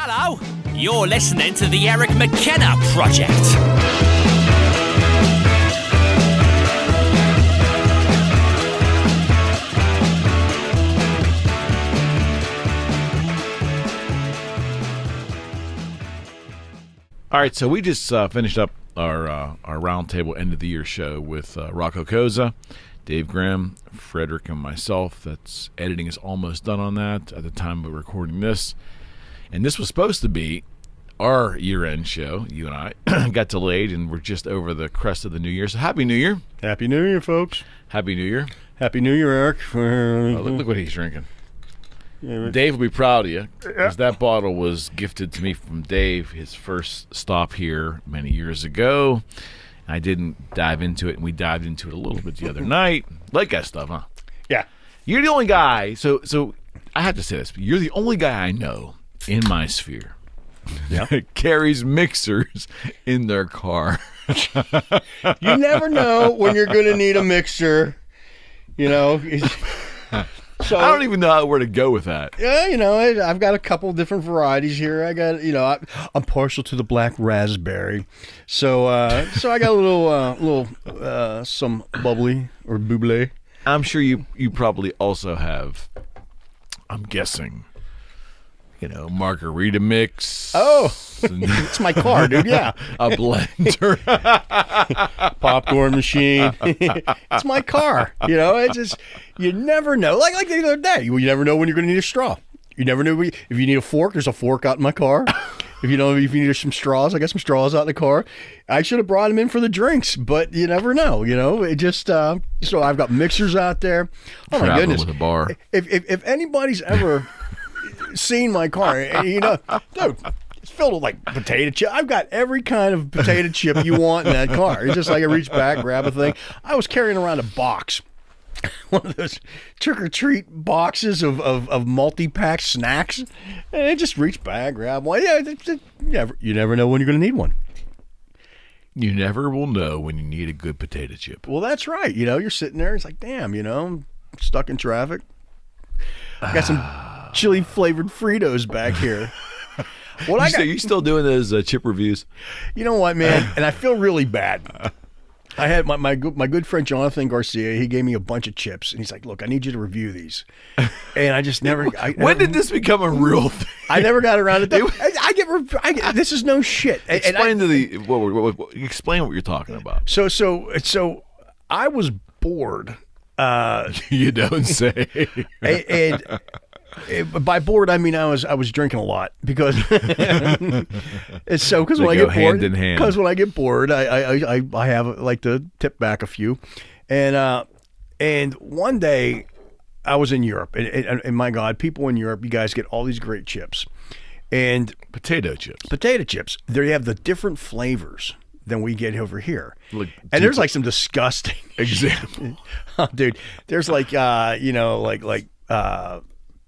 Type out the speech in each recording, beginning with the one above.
Hello, you're listening to the Eric McKenna Project. All right, so we just finished up our roundtable end of the year show with Rocco Koza, Dave Grimm, Frederick, and myself. That's editing is almost done on that at the time of recording this. And this was supposed to be our year-end show. You and I got delayed, and we're just over the crest of the new year. So Happy New Year. Happy New Year, folks. Happy New Year. Happy New Year, Eric. Oh, look what he's drinking. Yeah, Dave will be proud of you, because that bottle was gifted to me from Dave, his first stop here many years ago. I didn't dive into it, and we dived into it a little bit the other night. Like that stuff, huh? Yeah. You're the only guy, so I have to say this, but you're the only guy I know in my sphere that carries mixers in their car. You never know when you're going to need a mixer, you know. So, I don't even know where to go with that. Yeah, you know, I've got a couple different varieties here. I got, you know, I'm partial to the black raspberry, so I got a little some bubbly or buble. I'm sure you probably also have, I'm guessing, you know, margarita mix. Oh, it's my car, dude. Yeah, a blender, popcorn machine. It's my car. You know, it's just, you never know. Like the other day, you never know when you're going to need a straw. You never know if you need a fork. There's a fork out in my car. If you need some straws, I got some straws out in the car. I should have brought them in for the drinks, but you never know. You know, it just so I've got mixers out there. Oh my goodness! With a bar. If anybody's ever seen my car, and you know, dude, it's filled with like potato chip. I've got every kind of potato chip you want in that car. It's just like I reach back, grab a thing. I was carrying around a box, one of those trick-or-treat boxes of multi-pack snacks, and I just reach back, grab one. Yeah, you never know when you're going to need one. You never will know when you need a good potato chip. Well, that's right. You know, you're sitting there, it's like, damn, you know, I'm stuck in traffic. I got some chili-flavored Fritos back here. You still doing those chip reviews? You know what, man? And I feel really bad. I had my good friend Jonathan Garcia. He gave me a bunch of chips, and he's like, "Look, I need you to review these." And I just never. When did this become a real thing? I never got around to that. This is no shit. Explain explain what you're talking about. So I was bored. You don't say. And by bored, I mean I was drinking a lot because it's so because when I get bored, hand in hand. Because when I get bored, I have like to tip back a few, and one day I was in Europe, and my God, people in Europe, you guys get all these great chips, and potato chips. They have the different flavors than we get over here, and there's like some disgusting example, dude. There's like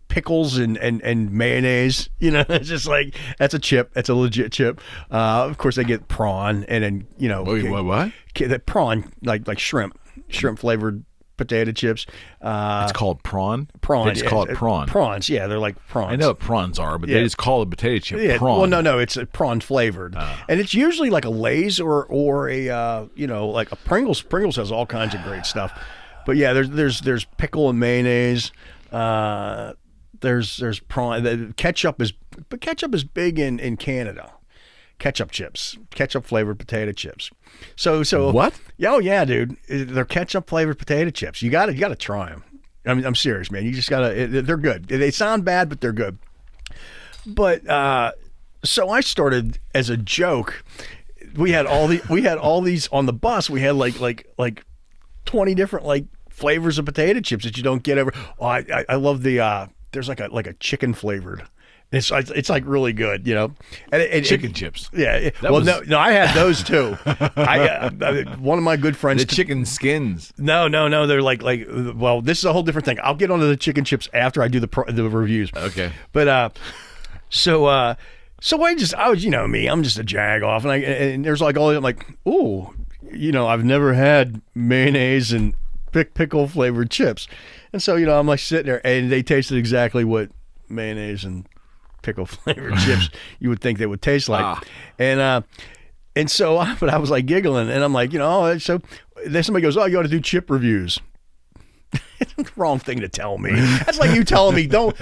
pickles and mayonnaise, you know. It's just like, that's a chip. That's a legit chip. Of course, they get prawn, and then, you know. Wait, what? That prawn, like shrimp flavored potato chips. It's called prawn? Prawn. They just call it prawn. Prawns, yeah, they're like prawns. I know what prawns are, but they just call a potato chip prawn. Well, no, it's a prawn flavored. And it's usually like a Lay's or a, you know, like a Pringles. Pringles has all kinds of great stuff. But yeah, there's pickle and mayonnaise. There's prawn. Ketchup is big in Canada. Ketchup chips, ketchup flavored potato chips. So what? Oh yeah, dude, they're ketchup flavored potato chips. You gotta try them. I mean, I'm serious, man. You just gotta. They're good. They sound bad, but they're good. But so I started as a joke. We had all these on the bus. We had like 20 different like flavors of potato chips that you don't get ever. Oh, I love the. There's like a chicken flavored. It's like really good, you know. And chicken chips. Yeah. No, I had those too. One of my good friends. The chicken skins. No. They're like. Well, this is a whole different thing. I'll get onto the chicken chips after I do the reviews. Okay. But so I was, you know me. I'm just a jag off, and there's like all. I'm like, ooh, you know, I've never had mayonnaise and pickle flavored chips. And so, you know, I'm like sitting there, and they tasted exactly what mayonnaise and pickle flavored chips you would think they would taste like. And so, but I was like giggling, and I'm like, so then somebody goes, "Oh, you ought to do chip reviews." Wrong thing to tell me. That's like you telling me don't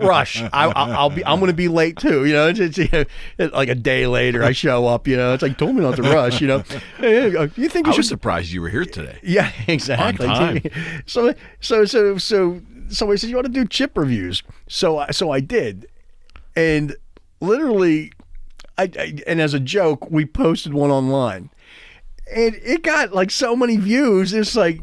rush. I'm going to be late too. It's like a day later I show up. It's like told me not to rush. You think you I should? was surprised you were here today. Yeah, exactly. On time. So somebody said you ought to do chip reviews. So I did, and literally, and as a joke we posted one online, and it got like so many views. It's like,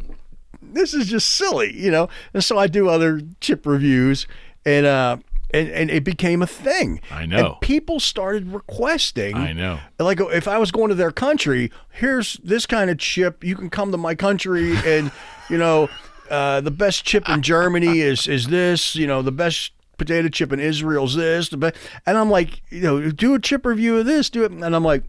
this is just silly, And so I do other chip reviews, and it became a thing. I know. And people started requesting. I know. Like, if I was going to their country, here's this kind of chip. You can come to my country, and the best chip in Germany is this. The best potato chip in Israel is this. And I'm like, do a chip review of this. Do it. And I'm like,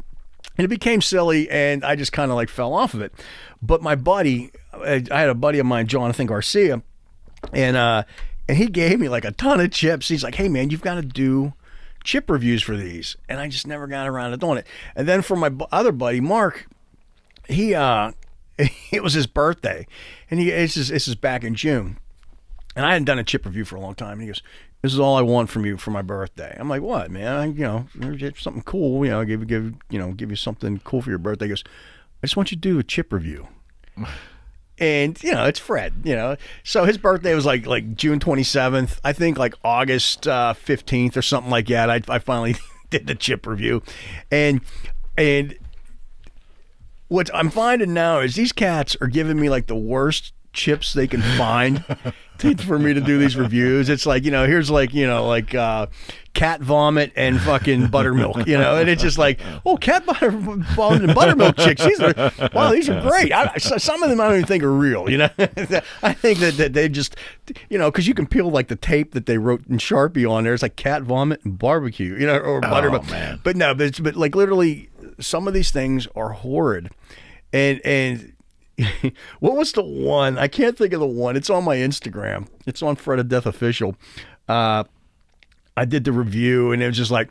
and it became silly, and I just kind of like fell off of it. But my buddy, I had a buddy of mine, Jonathan Garcia, and he gave me like a ton of chips. He's like, "Hey man, you've got to do chip reviews for these," and I just never got around to doing it. And then for my other buddy, Mark, it was his birthday, and this is back in June, and I hadn't done a chip review for a long time. And he goes, "This is all I want from you for my birthday." I'm like, "What, man? Something cool. Give you something cool for your birthday." He goes, "I just want you to do a chip review." And it's Fred. So his birthday was like June 27th. I think like August 15th or something like that. I finally did the chip review, and what I'm finding now is these cats are giving me like the worst chips they can find for me to do these reviews. It's like, here's like, cat vomit and fucking buttermilk, and it's just like, oh, cat vomit and buttermilk chicks. These are great. Some of them I don't even think are real, I think that they just, because you can peel like the tape that they wrote in Sharpie on there. It's like cat vomit and barbecue, or buttermilk. Oh, man. But no, but like literally some of these things are horrid. And what was the one? I can't think of the one. It's on my Instagram. It's on Fred of Death Official. I did the review, and it was just like,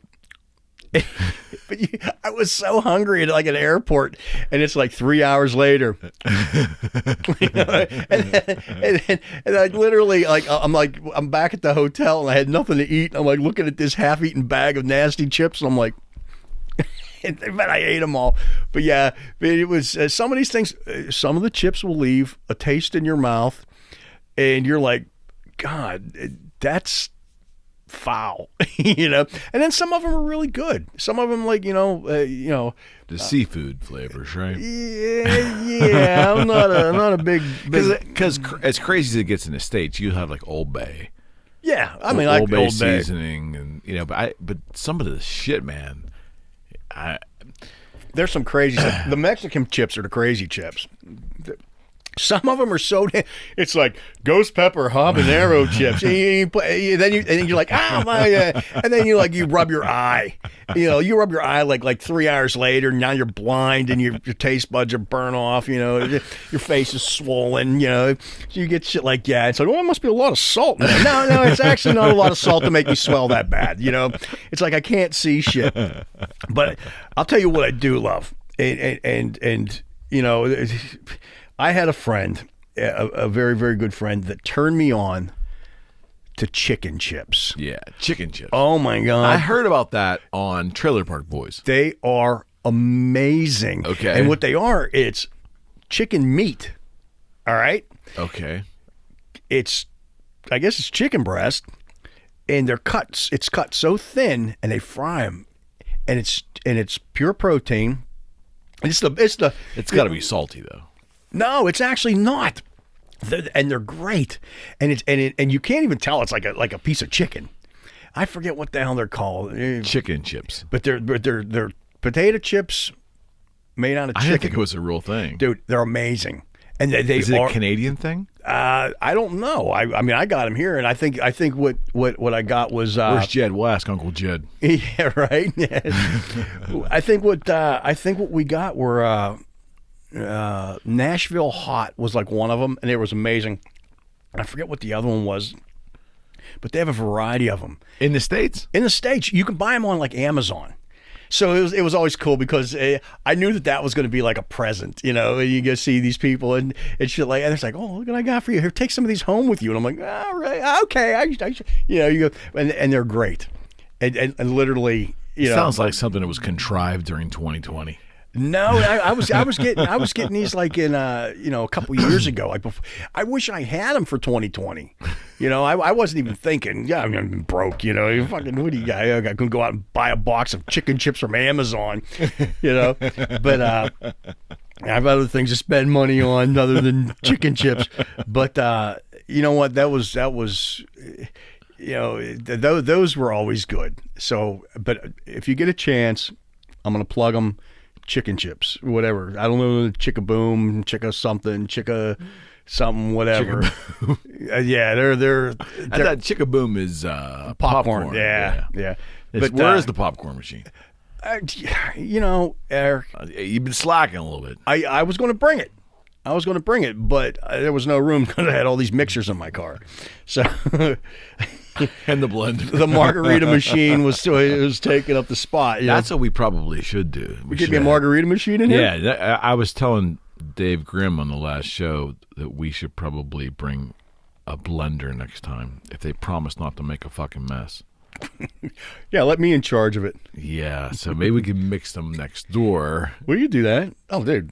I was so hungry at like an airport, and it's like 3 hours later. And I literally I'm back at the hotel, and I had nothing to eat. And I'm like looking at this half-eaten bag of nasty chips, and I'm like, but I ate them all. But yeah, it was some of these things. Some of the chips will leave a taste in your mouth, and you're like, God, that's foul, And then some of them are really good. Some of them, like the seafood flavors, right? Yeah. I'm not a big because as crazy as it gets in the States, you have like Old Bay. Yeah, I mean, like Old Bay Old Bay seasoning, and but some of the shit, man. There's some crazy stuff. The Mexican chips are the crazy chips. Some of them are so. It's like ghost pepper habanero chips. And then you're like, my, and then you rub your eye. You rub your eye like 3 hours later. And now you're blind, and your taste buds are burnt off. Your face is swollen. So you get shit like that. It's like, it must be a lot of salt. No, it's actually not a lot of salt to make me swell that bad. It's like I can't see shit. But I'll tell you what I do love, and I had a friend, a very, very good friend, that turned me on to chicken chips. Yeah, chicken chips. Oh, my God. I heard about that on Trailer Park Boys. They are amazing. Okay. And what they are, it's chicken meat. All right? Okay. I guess it's chicken breast, and it's cut so thin, and they fry them, and it's pure protein. It's got to be salty, though. No, it's actually not. They're great, and you can't even tell it's like a piece of chicken. I forget what the hell they're called. Chicken chips. But they're potato chips made out of chicken. I didn't think it was a real thing, dude. They're amazing, and they is it are a Canadian thing? I don't know. I mean, I got them here, and I think what I got was. Where's Jed? We'll ask Uncle Jed. Yeah, right. I think what we got were. Nashville Hot was like one of them, and it was amazing. I forget what the other one was, but they have a variety of them. In the States? In the States, you can buy them on like Amazon. So it was always cool because I knew that was going to be like a present, and you go see these people and shit like, and it's like, oh, look what I got for you. Here, take some of these home with you. And I'm like, all right, okay. You go, and they're great. And literally, Sounds like something that was contrived during 2020. No, I was getting these like in a couple years ago. Like before, I wish I had them for 2020. I wasn't even thinking. Yeah, I'm broke. Fucking what do you got? I could go out and buy a box of chicken chips from Amazon. But I have other things to spend money on other than chicken chips. But you know what? That was. Those were always good. So, but if you get a chance, I'm gonna plug them. Chicken chips, whatever. I don't know, Chicka-boom, Chicka something, Chicka something, whatever. Yeah, they're. I thought Chicka-boom is popcorn. Yeah. But where is the popcorn machine? Eric, you've been slacking a little bit. I was going to bring it. But there was no room because I had all these mixers in my car. So. And the blender. The margarita machine was taking up the spot. That's what we probably should do. We could get a margarita machine in here? Yeah, I was telling Dave Grimm on the last show that we should probably bring a blender next time if they promise not to make a fucking mess. Yeah, let me in charge of it. Yeah, so maybe we can mix them next door. Will you do that? Oh, dude,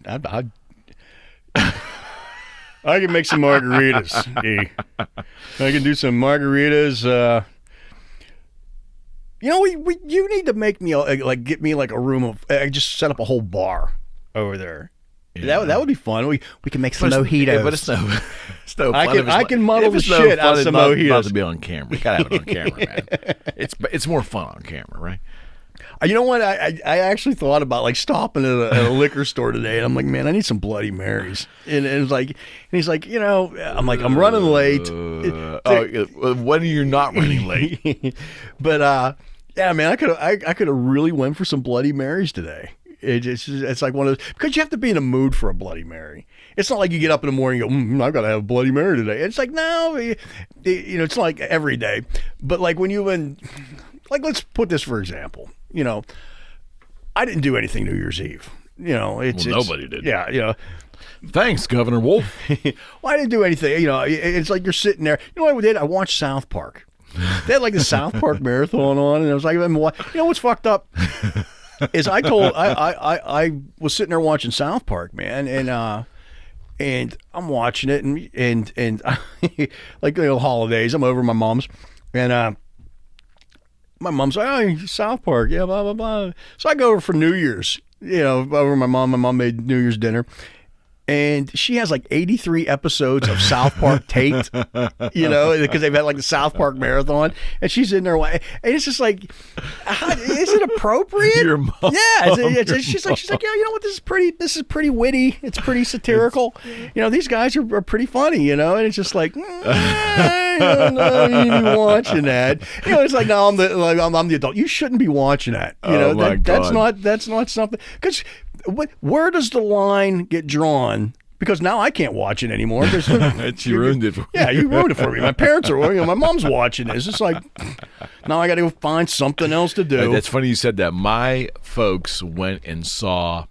I can make some margaritas. I can do some margaritas. You need to make me get me like a room of. Just set up a whole bar over there. Yeah. That would be fun. We can make some mojitos. Yeah, but it's no fun. I can muddle the shit out of some mojitos. Not to be on camera. You gotta have it on camera, man. It's more fun on camera, right? You know what? I actually thought about like stopping at a liquor store today, and I'm like, man, I need some Bloody Marys. And it was like, and he's like, I'm like, I'm running late. When are you not running late? But yeah, man, I could have really went for some Bloody Marys today. It's like one of those, because you have to be in a mood for a Bloody Mary. It's not like you get up in the morning and go, I've got to have a Bloody Mary today. It's like, no, it's not like every day. But like when let's put this for example. I didn't do anything New Year's Eve. Nobody did. Yeah, Thanks, Governor Wolf. Well, I didn't do anything. It's like you're sitting there. You know what I did? I watched South Park. They had like the South Park marathon on, and I was like, what's fucked up is I was sitting there watching South Park, man, and I'm watching it, and like holidays, I'm over at my mom's, and my mom's like, oh, South Park, yeah, blah, blah, blah. So I go over for New Year's, over at my mom. My mom made New Year's dinner. And she has like 83 episodes of South Park taped, because they've had like the South Park marathon. And she's in there, and it's just like, is it appropriate? Your mom. Yeah. She's like, yeah, you know what? This is pretty witty. It's pretty satirical. These guys are pretty funny, and it's just like, I don't know, you need to be watching that. It's like, no, I'm the adult. You shouldn't be watching that. That's not something, because where does the line get drawn? Because now I can't watch it anymore. You ruined it for me. Yeah, you ruined it for me. My parents are, my mom's watching this. It's like, now I got to go find something else to do. That's funny you said that. My folks went and saw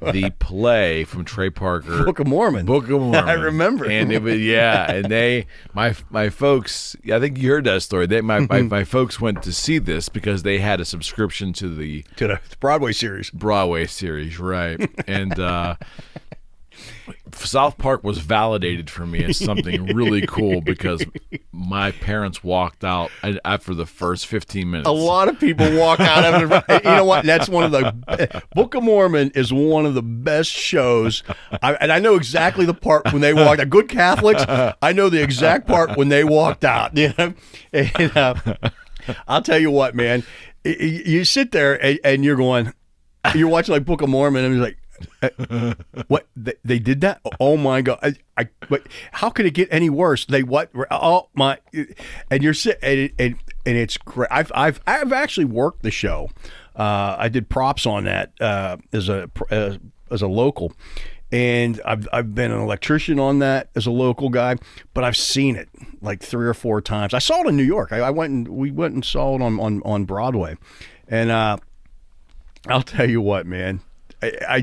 the play from Trey Parker, Book of Mormon. I remember. And it was, and my folks, I think you heard that story. My folks went to see this because they had a subscription to the Broadway series. Right. And South Park was validated for me as something really cool because my parents walked out after the first 15 minutes. A lot of people walk out after. You know what? That's one of the Book of Mormon is one of the best shows. And I know exactly the part when they walked out. Good Catholics, I know the exact part when they walked out. And, I'll tell you what, man. You sit there and you're watching like Book of Mormon, and you're like, what they did that? Oh my God! But how could it get any worse? Oh my! And you're sitting, and it's great. I've actually worked the show. I did props on that as a local, And I've been an electrician on that as a local guy, but I've seen it like 3 or 4 times. I saw it in New York. We went and saw it on Broadway, and I'll tell you what, man, I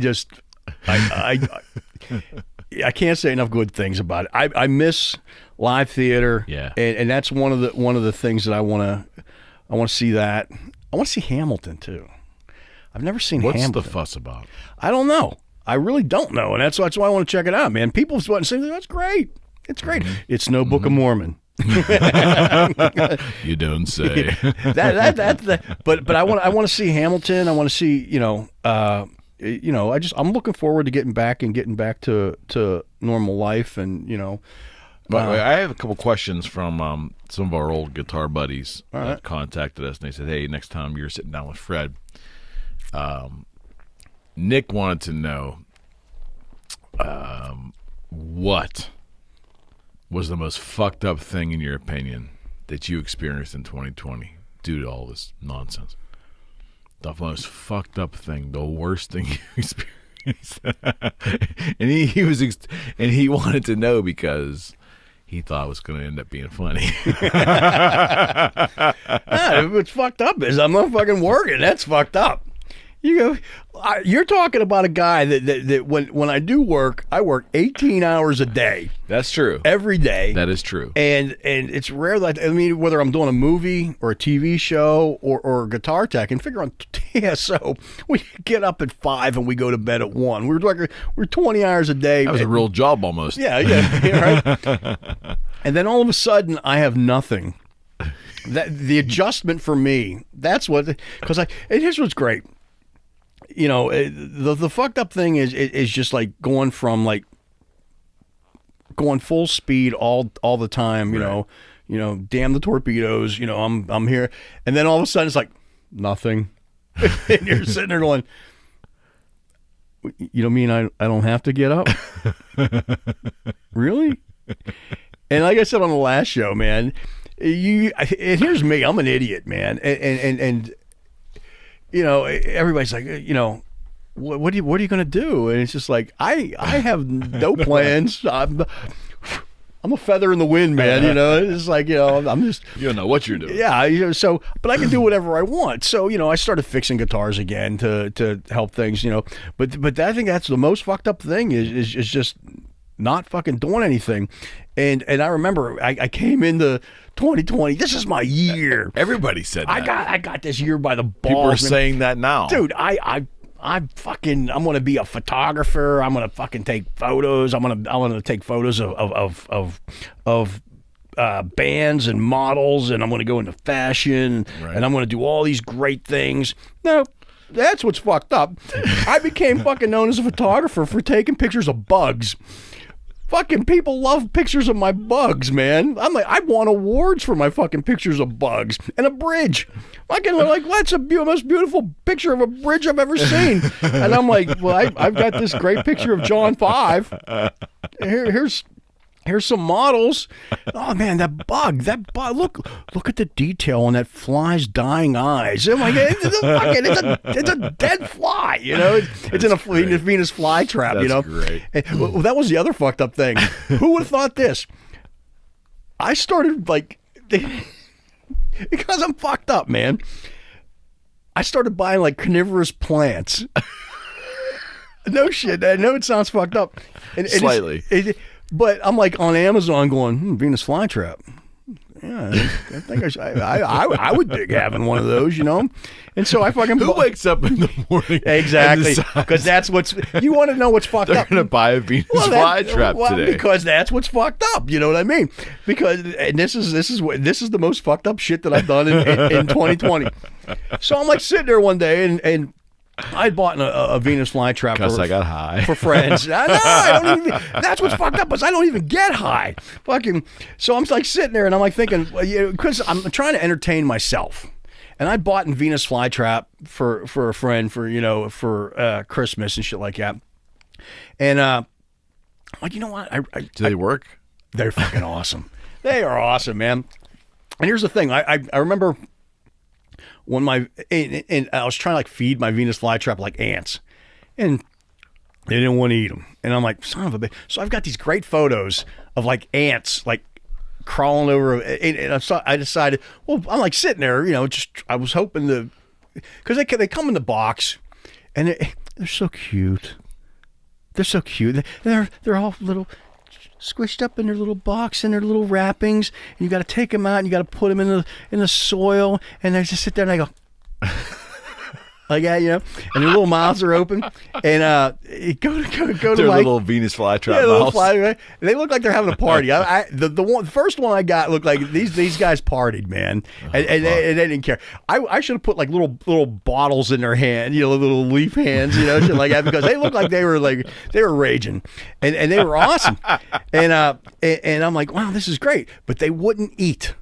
can't say enough good things about it. I miss live theater, and that's one of the things that I want to see. That I want to see Hamilton too. I've never seen Hamilton. What's the fuss about? I don't know. I really don't know, and that's why I want to check it out, man. People say that's great. It's great. Mm-hmm. It's no Book of Mormon. You don't say. But I want to see Hamilton. I want to see I'm looking forward to getting back to normal life, and But I have a couple questions from some of our old guitar buddies that contacted us, and they said, "Hey, next time you're sitting down with Fred." Nick wanted to know what was the most fucked up thing, in your opinion, that you experienced in 2020 due to all this nonsense. The most fucked up thing, the worst thing you experienced. And he wanted to know because he thought it was going to end up being funny. What's fucked up is I'm not fucking working. That's fucked up. You're talking about a guy that when I do work, I work 18 hours a day. That's true. Every day. That is true. And it's rare that, whether I'm doing a movie or a TV show or guitar tech, and figure on TSO, we get up at 5 and we go to bed at 1. We're 20 hours a day. That was a real job almost. Yeah, right. And then all of a sudden, I have nothing. The adjustment for me, that's what, because here's what's great. The fucked up thing is just like going full speed all the time, damn the torpedoes, I'm here. And then all of a sudden it's like nothing. And you're sitting there going, you don't mean I don't have to get up? Really? And like I said on the last show, man, and here's me, I'm an idiot, man. And everybody's like, what are you going to do? And it's just like, I have no plans. I'm a feather in the wind, man. It's like, I'm just, you don't know what you're doing. Yeah. But I can do whatever I want. So, I started fixing guitars again to help things, but I think that's the most fucked up thing is just not fucking doing anything. And I remember I came into 2020. This is my year. Everybody said that. I got this year by the balls. People are saying that now, dude. I'm gonna be a photographer. I'm gonna fucking take photos. I'm gonna take photos of bands and models, and I'm gonna go into fashion, and I'm gonna do all these great things. No. That's what's fucked up. I became fucking known as a photographer for taking pictures of bugs. Fucking people love pictures of my bugs, man. I'm like, I won awards for my fucking pictures of bugs and a bridge. Fucking like, what's the most beautiful picture of a bridge I've ever seen? And I'm like, well, I've got this great picture of John 5. Here's some models. Oh man, that bug. Look at the detail on that fly's dying eyes. I'm like, it's a dead fly. It's in a Venus flytrap. That's great. And, well, that was the other fucked up thing. Who would have thought this? I started because I'm fucked up, man. I started buying carnivorous plants. No shit. I know it sounds fucked up. Slightly. But I'm on Amazon going, Venus flytrap. Yeah, I think I would dig having one of those, And so I fucking who wakes up in the morning exactly because that's what's you want to know what's fucked they're up. They're gonna buy a Venus flytrap today because that's what's fucked up. You know what I mean? Because and this is the most fucked up shit that I've done in 2020. So I'm sitting there one day and I bought a Venus flytrap because I got high for friends. No, I don't even. That's what's fucked up, is I don't even get high. Fucking. So I'm sitting there and I'm thinking, because I'm trying to entertain myself, and I bought a Venus flytrap for a friend for Christmas and shit like that. And you know what? Do they work? They're fucking awesome. They are awesome, man. And here's the thing. I remember. When and I was trying to feed my Venus flytrap like ants, and They didn't want to eat them. And I'm like, son of a bitch. So I've got these great photos of like ants, like crawling over. And I decided, well, I'm like sitting there, I was hoping to, because they come in the box and they're so cute. They're so cute. They're all little squished up in their little box and their little wrappings. And you got to take them out and you got to put them in the soil. And I just sit there and I go, like that, and their little mouths are open, and go to their like little Venus flytrap little mouths. right? They look like they're having a party. The first one I got looked like these guys partied, man, and they didn't care. I should have put like little bottles in their hand, little leaf hands, shit like that, because they looked like they were raging, and they were awesome, and I'm like, wow, this is great, but they wouldn't eat.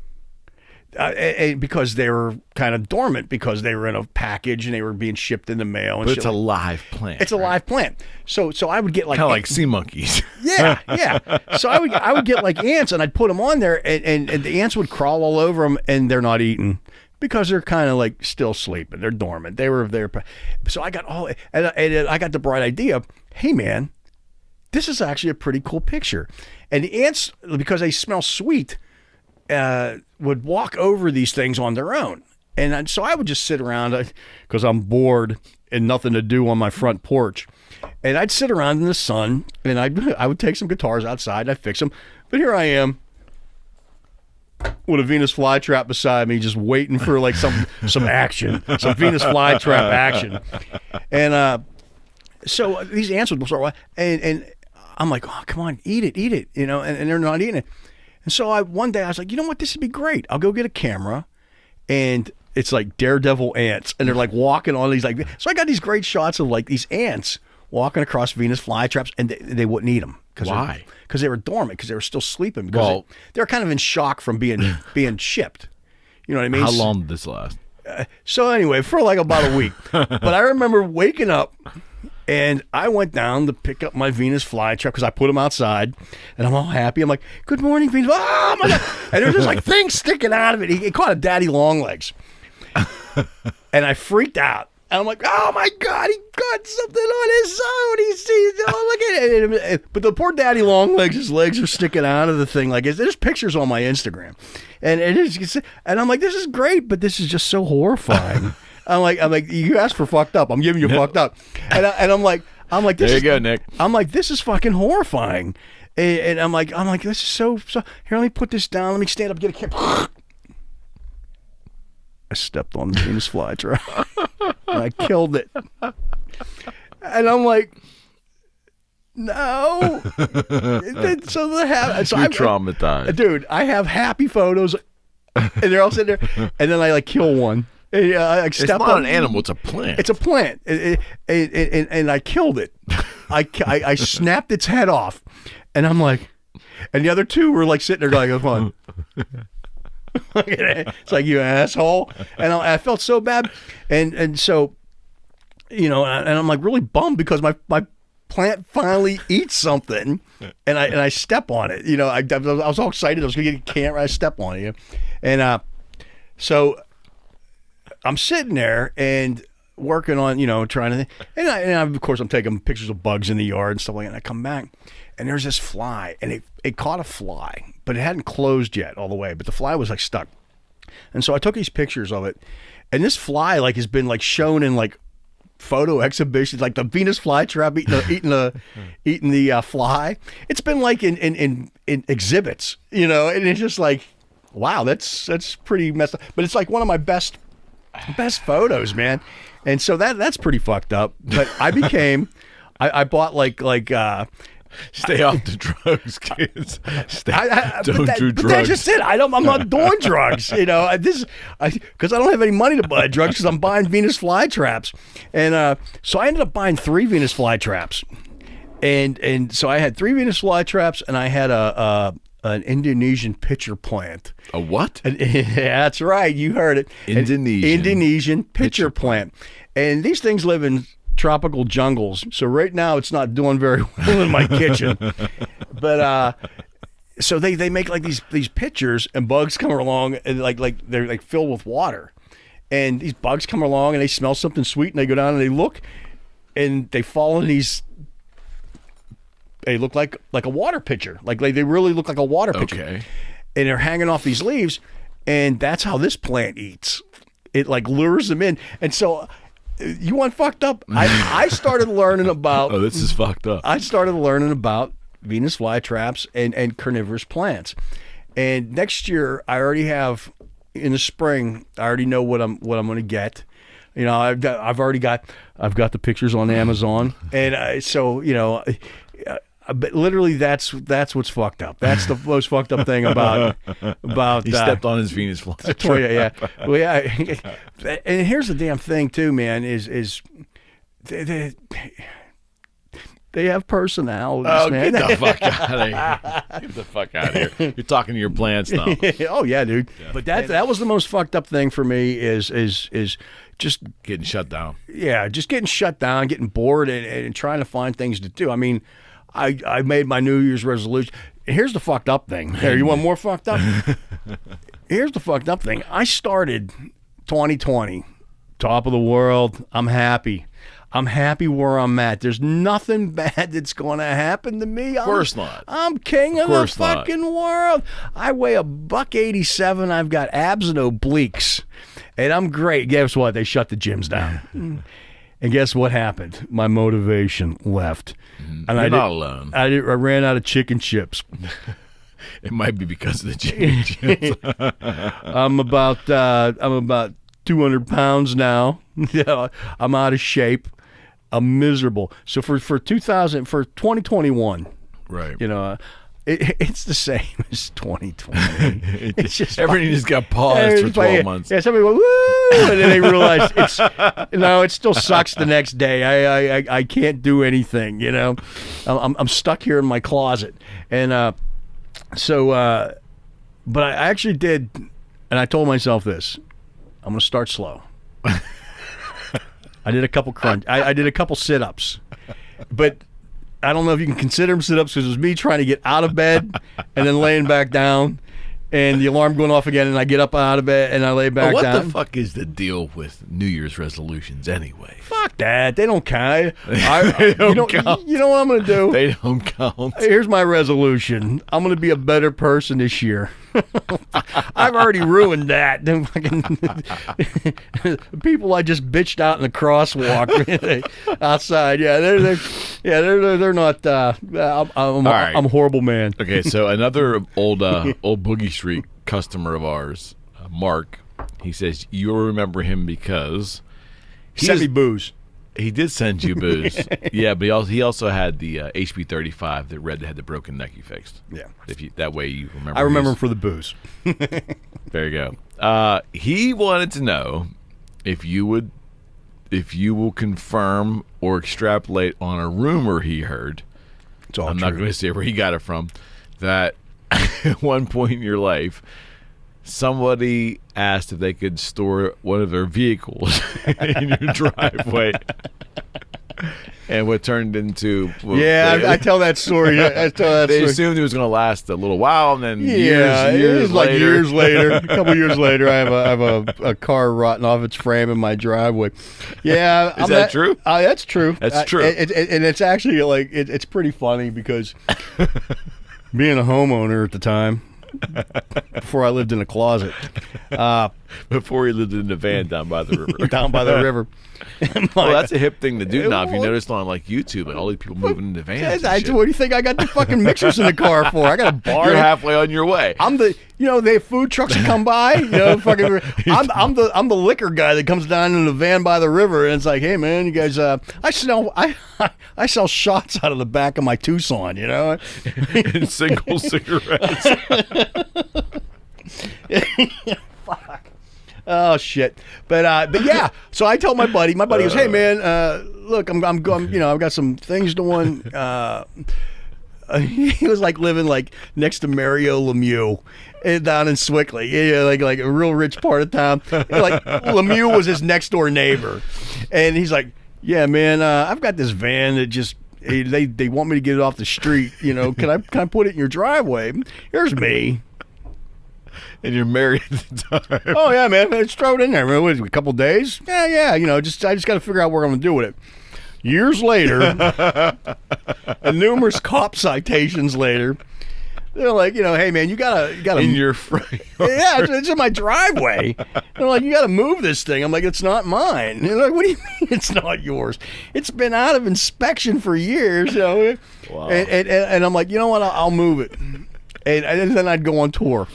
Because they were kind of dormant because they were in a package and they were being shipped in the mail. And But it's a live plant. It's a live plant. So I would get like kind of like sea monkeys. Yeah. So I would get like ants and I'd put them on there and the ants would crawl all over them and they're not eating because they're kind of like still sleeping. They're dormant. They were there. So I got and I got the bright idea. Hey man, this is actually a pretty cool picture. And the ants, because they smell sweet, would walk over these things on their own. And so I would just sit around because I'm bored and nothing to do on my front porch. And I'd sit around in the sun and I would take some guitars outside and I'd fix them. But here I am with a Venus flytrap beside me just waiting for like some action, some Venus flytrap action. And so these ants would start, and I'm like, oh, come on, eat it, and they're not eating it. And so one day I was like, you know what, this would be great. I'll go get a camera, and it's like daredevil ants, and they're like walking on these like. So I got these great shots of like these ants walking across Venus flytraps, and they wouldn't eat them. Why? Because they were dormant, because they were still sleeping. Because they were kind of in shock from being shipped. You know what I mean? How long did this last? So anyway, for like about a week. But I remember waking up. And I went down to pick up my Venus flytrap because I put them outside, and I'm all happy. I'm like, "Good morning, Venus!" Oh my god! And there's just like things sticking out of it. He caught a daddy long legs, and I freaked out. And I'm like, "Oh my god! He got something on his zone. He's look at it!" But the poor daddy long legs, his legs are sticking out of the thing. Like there's pictures on my Instagram, and I'm like, "This is great, but this is just so horrifying." I'm like, you asked for fucked up. I'm giving you fucked up, and I'm like, this there you go, Nick. I'm like, this is fucking horrifying, and I'm like, this is so. Here, let me put this down. Let me stand up, get a camera. I stepped on the Venus flytrap, and I killed it, and I'm like, no. So You're traumatized, dude. I have happy photos, and they're all sitting there, and then I like kill one. It's not an animal, it's a plant. It's a plant. And I killed it. I snapped its head off. And I'm like, and the other two were like sitting there going, come on. It's like, you asshole. And I felt so bad. And so, and I'm like really bummed because my plant finally eats something and I step on it. I was all excited. I was going to get a camera. I step on it. And so I'm sitting there and working on, trying to, and of course I'm taking pictures of bugs in the yard and stuff like that. And I come back and there's this fly, and it caught a fly, but it hadn't closed yet all the way, but the fly was like stuck. And so I took these pictures of it, and this fly like has been like shown in like photo exhibitions, like the Venus flytrap eating the fly. It's been like in exhibits, and it's just like, wow, that's pretty messed up. But it's like one of my best photos, man. And so that's pretty fucked up. But I became, I bought like stay off the drugs, kids. Don't do drugs. But that's just it. I'm not doing drugs, because I don't have any money to buy drugs because I'm buying Venus flytraps. And so I ended up buying 3 Venus flytraps. And so I had 3 Venus flytraps, and I had an Indonesian pitcher plant. A what? Yeah, that's right. You heard it. Indonesian pitcher plant. And these things live in tropical jungles. So right now it's not doing very well in my kitchen. But so they make like these pitchers, and bugs come along, and like they're like filled with water. And these bugs come along and they smell something sweet, and they go down and they look, and they fall in these they look like a water pitcher. Like they really look like a water pitcher. Okay. And they're hanging off these leaves, and that's how this plant eats. It like lures them in. And so you want fucked up? I started learning about. Oh, this is fucked up. I started learning about Venus flytraps and carnivorous plants. And next year, I already have in the spring. I already know what I'm going to get. You know, I've got the pictures on Amazon, and so you know. But literally, that's what's fucked up. That's the most fucked up thing about. He stepped on his Venus flytrap. Yeah. Well, yeah. And here's the damn thing, too, man. Is they have personalities, Oh, man. get the fuck out of here! Get the fuck out of here! You're talking to your plants now. Oh yeah, dude. Yeah. But that was the most fucked up thing for me. Is just getting shut down. Yeah, just getting shut down, getting bored, and trying to find things to do. I mean. I made my New Year's resolution. Here's the fucked up thing. Here, you want more fucked up? Here's the fucked up thing. I started 2020, top of the world. I'm happy. I'm happy where I'm at. There's nothing bad that's going to happen to me. Of course not. I'm king of the fucking world. I weigh $187. I've got abs and obliques, and I'm great. Guess what? They shut the gyms down. And guess what happened? My motivation left. And You're not alone. I ran out of chicken chips. It might be because of the chicken chips. I'm about 200 pounds now. I'm out of shape. I'm miserable. So for 2021, right? You know, it's the same as 2020. It's just everything just got paused for 12 months. Yeah, somebody went woo, and then they realized it still sucks the next day. I can't do anything. You know, I'm stuck here in my closet, and but I actually did, and I told myself this: I'm going to start slow. I did a couple I did a couple sit-ups, but. I don't know if you can consider them sit-ups because it was me trying to get out of bed and then laying back down and the alarm going off again and I get up out of bed and I lay back down. What the fuck is the deal with New Year's resolutions anyway? Fuck that. They don't count. They don't count. You know what I'm going to do? They don't count. Here's my resolution. I'm going to be a better person this year. I've already ruined that. People I just bitched out in the crosswalk outside. Yeah, they're not. I'm a horrible man. Okay, so another old Boogie Street customer of ours, Mark. He says you'll remember him because he sent me booze. He did send you booze. Yeah, but he also had the HB 35 that Red had the broken neck you fixed. Yeah. That way you remember. I remember him for the booze. There you go. He wanted to know if you will confirm or extrapolate on a rumor he heard. It's all I'm true. not going to say where he got it from. That at one point in your life, somebody asked if they could store one of their vehicles in your driveway. And what turned into... I tell that story. They assumed it was going to last a little while, and then years like later. years later. A couple years later, I have a car rotting off its frame in my driveway. Yeah. Is that true? That's true. That's true. And it's actually like, it's pretty funny because being a homeowner at the time, before I lived in a closet. Before he lived in a van down by the river. Down by the river. Well, that's a hip thing to do now. If you noticed on like YouTube, like all these people moving into vans. What do you think I got the fucking mixers in the car for? I got a bar. You're halfway on your way. They have food trucks that come by. Fucking. I'm the liquor guy that comes down in the van by the river, and it's like, hey man, you guys, I sell shots out of the back of my Tucson, and single cigarettes. Fuck. Oh shit! But yeah. So I told my buddy. My buddy goes, "Hey man, look, I'm I've got some things doing." He was like living like next to Mario Lemieux down in Swickley, like a real rich part of town. Like Lemieux was his next door neighbor, and he's like, "Yeah man, I've got this van that just." They want me to get it off the street. Can I put it in your driveway? Here's me. And you're married at the time. Oh yeah, man. Let's throw it in there. What is it, a couple days? Yeah. I just got to figure out what I'm gonna do with it. years later, and numerous cop citations later, they're like, hey man, you gotta in your front yard. Yeah, it's in my driveway. They're like, you gotta move this thing. I'm like, it's not mine. And they're like, what do you mean it's not yours? It's been out of inspection for years. Wow. And I'm like, you know what? I'll move it. And then I'd go on tour.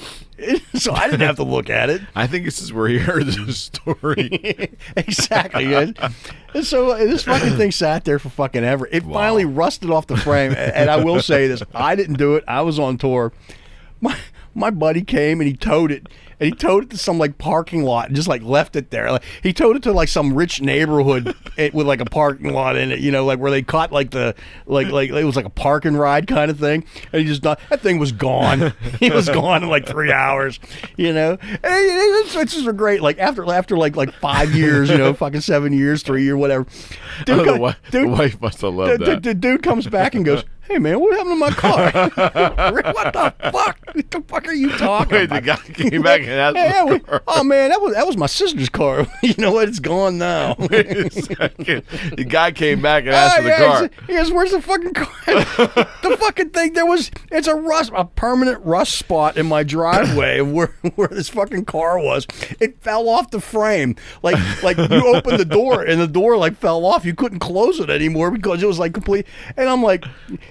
So I didn't have to look at it. I think this is where he heard this story. Exactly, guys. And so this fucking thing sat there for fucking ever. It finally rusted off the frame. And I will say this, I didn't do it. I was on tour. My buddy came and he towed it. And he towed it to some like parking lot and just like left it there. Like, he towed it to like some rich neighborhood with like a parking lot in it, like where they caught like the like it was like a park and ride kind of thing. And he just that thing was gone. He was gone in like 3 hours, And it's just great. Like after like 5 years, fucking 7 years, 3 years, whatever. The wife must have loved that. The dude comes back and goes, hey man, what happened to my car? What the fuck? What the fuck are you talking Wait, about? the guy came back and asked for the car. Oh man, that was my sister's car. You know what? It's gone now. Wait a second. The guy came back and asked for the car. He goes, where's the fucking car? The fucking thing, it's a permanent rust spot in my driveway of where this fucking car was. It fell off the frame. Like you opened the door and the door like fell off. You couldn't close it anymore because it was like complete. And I'm like,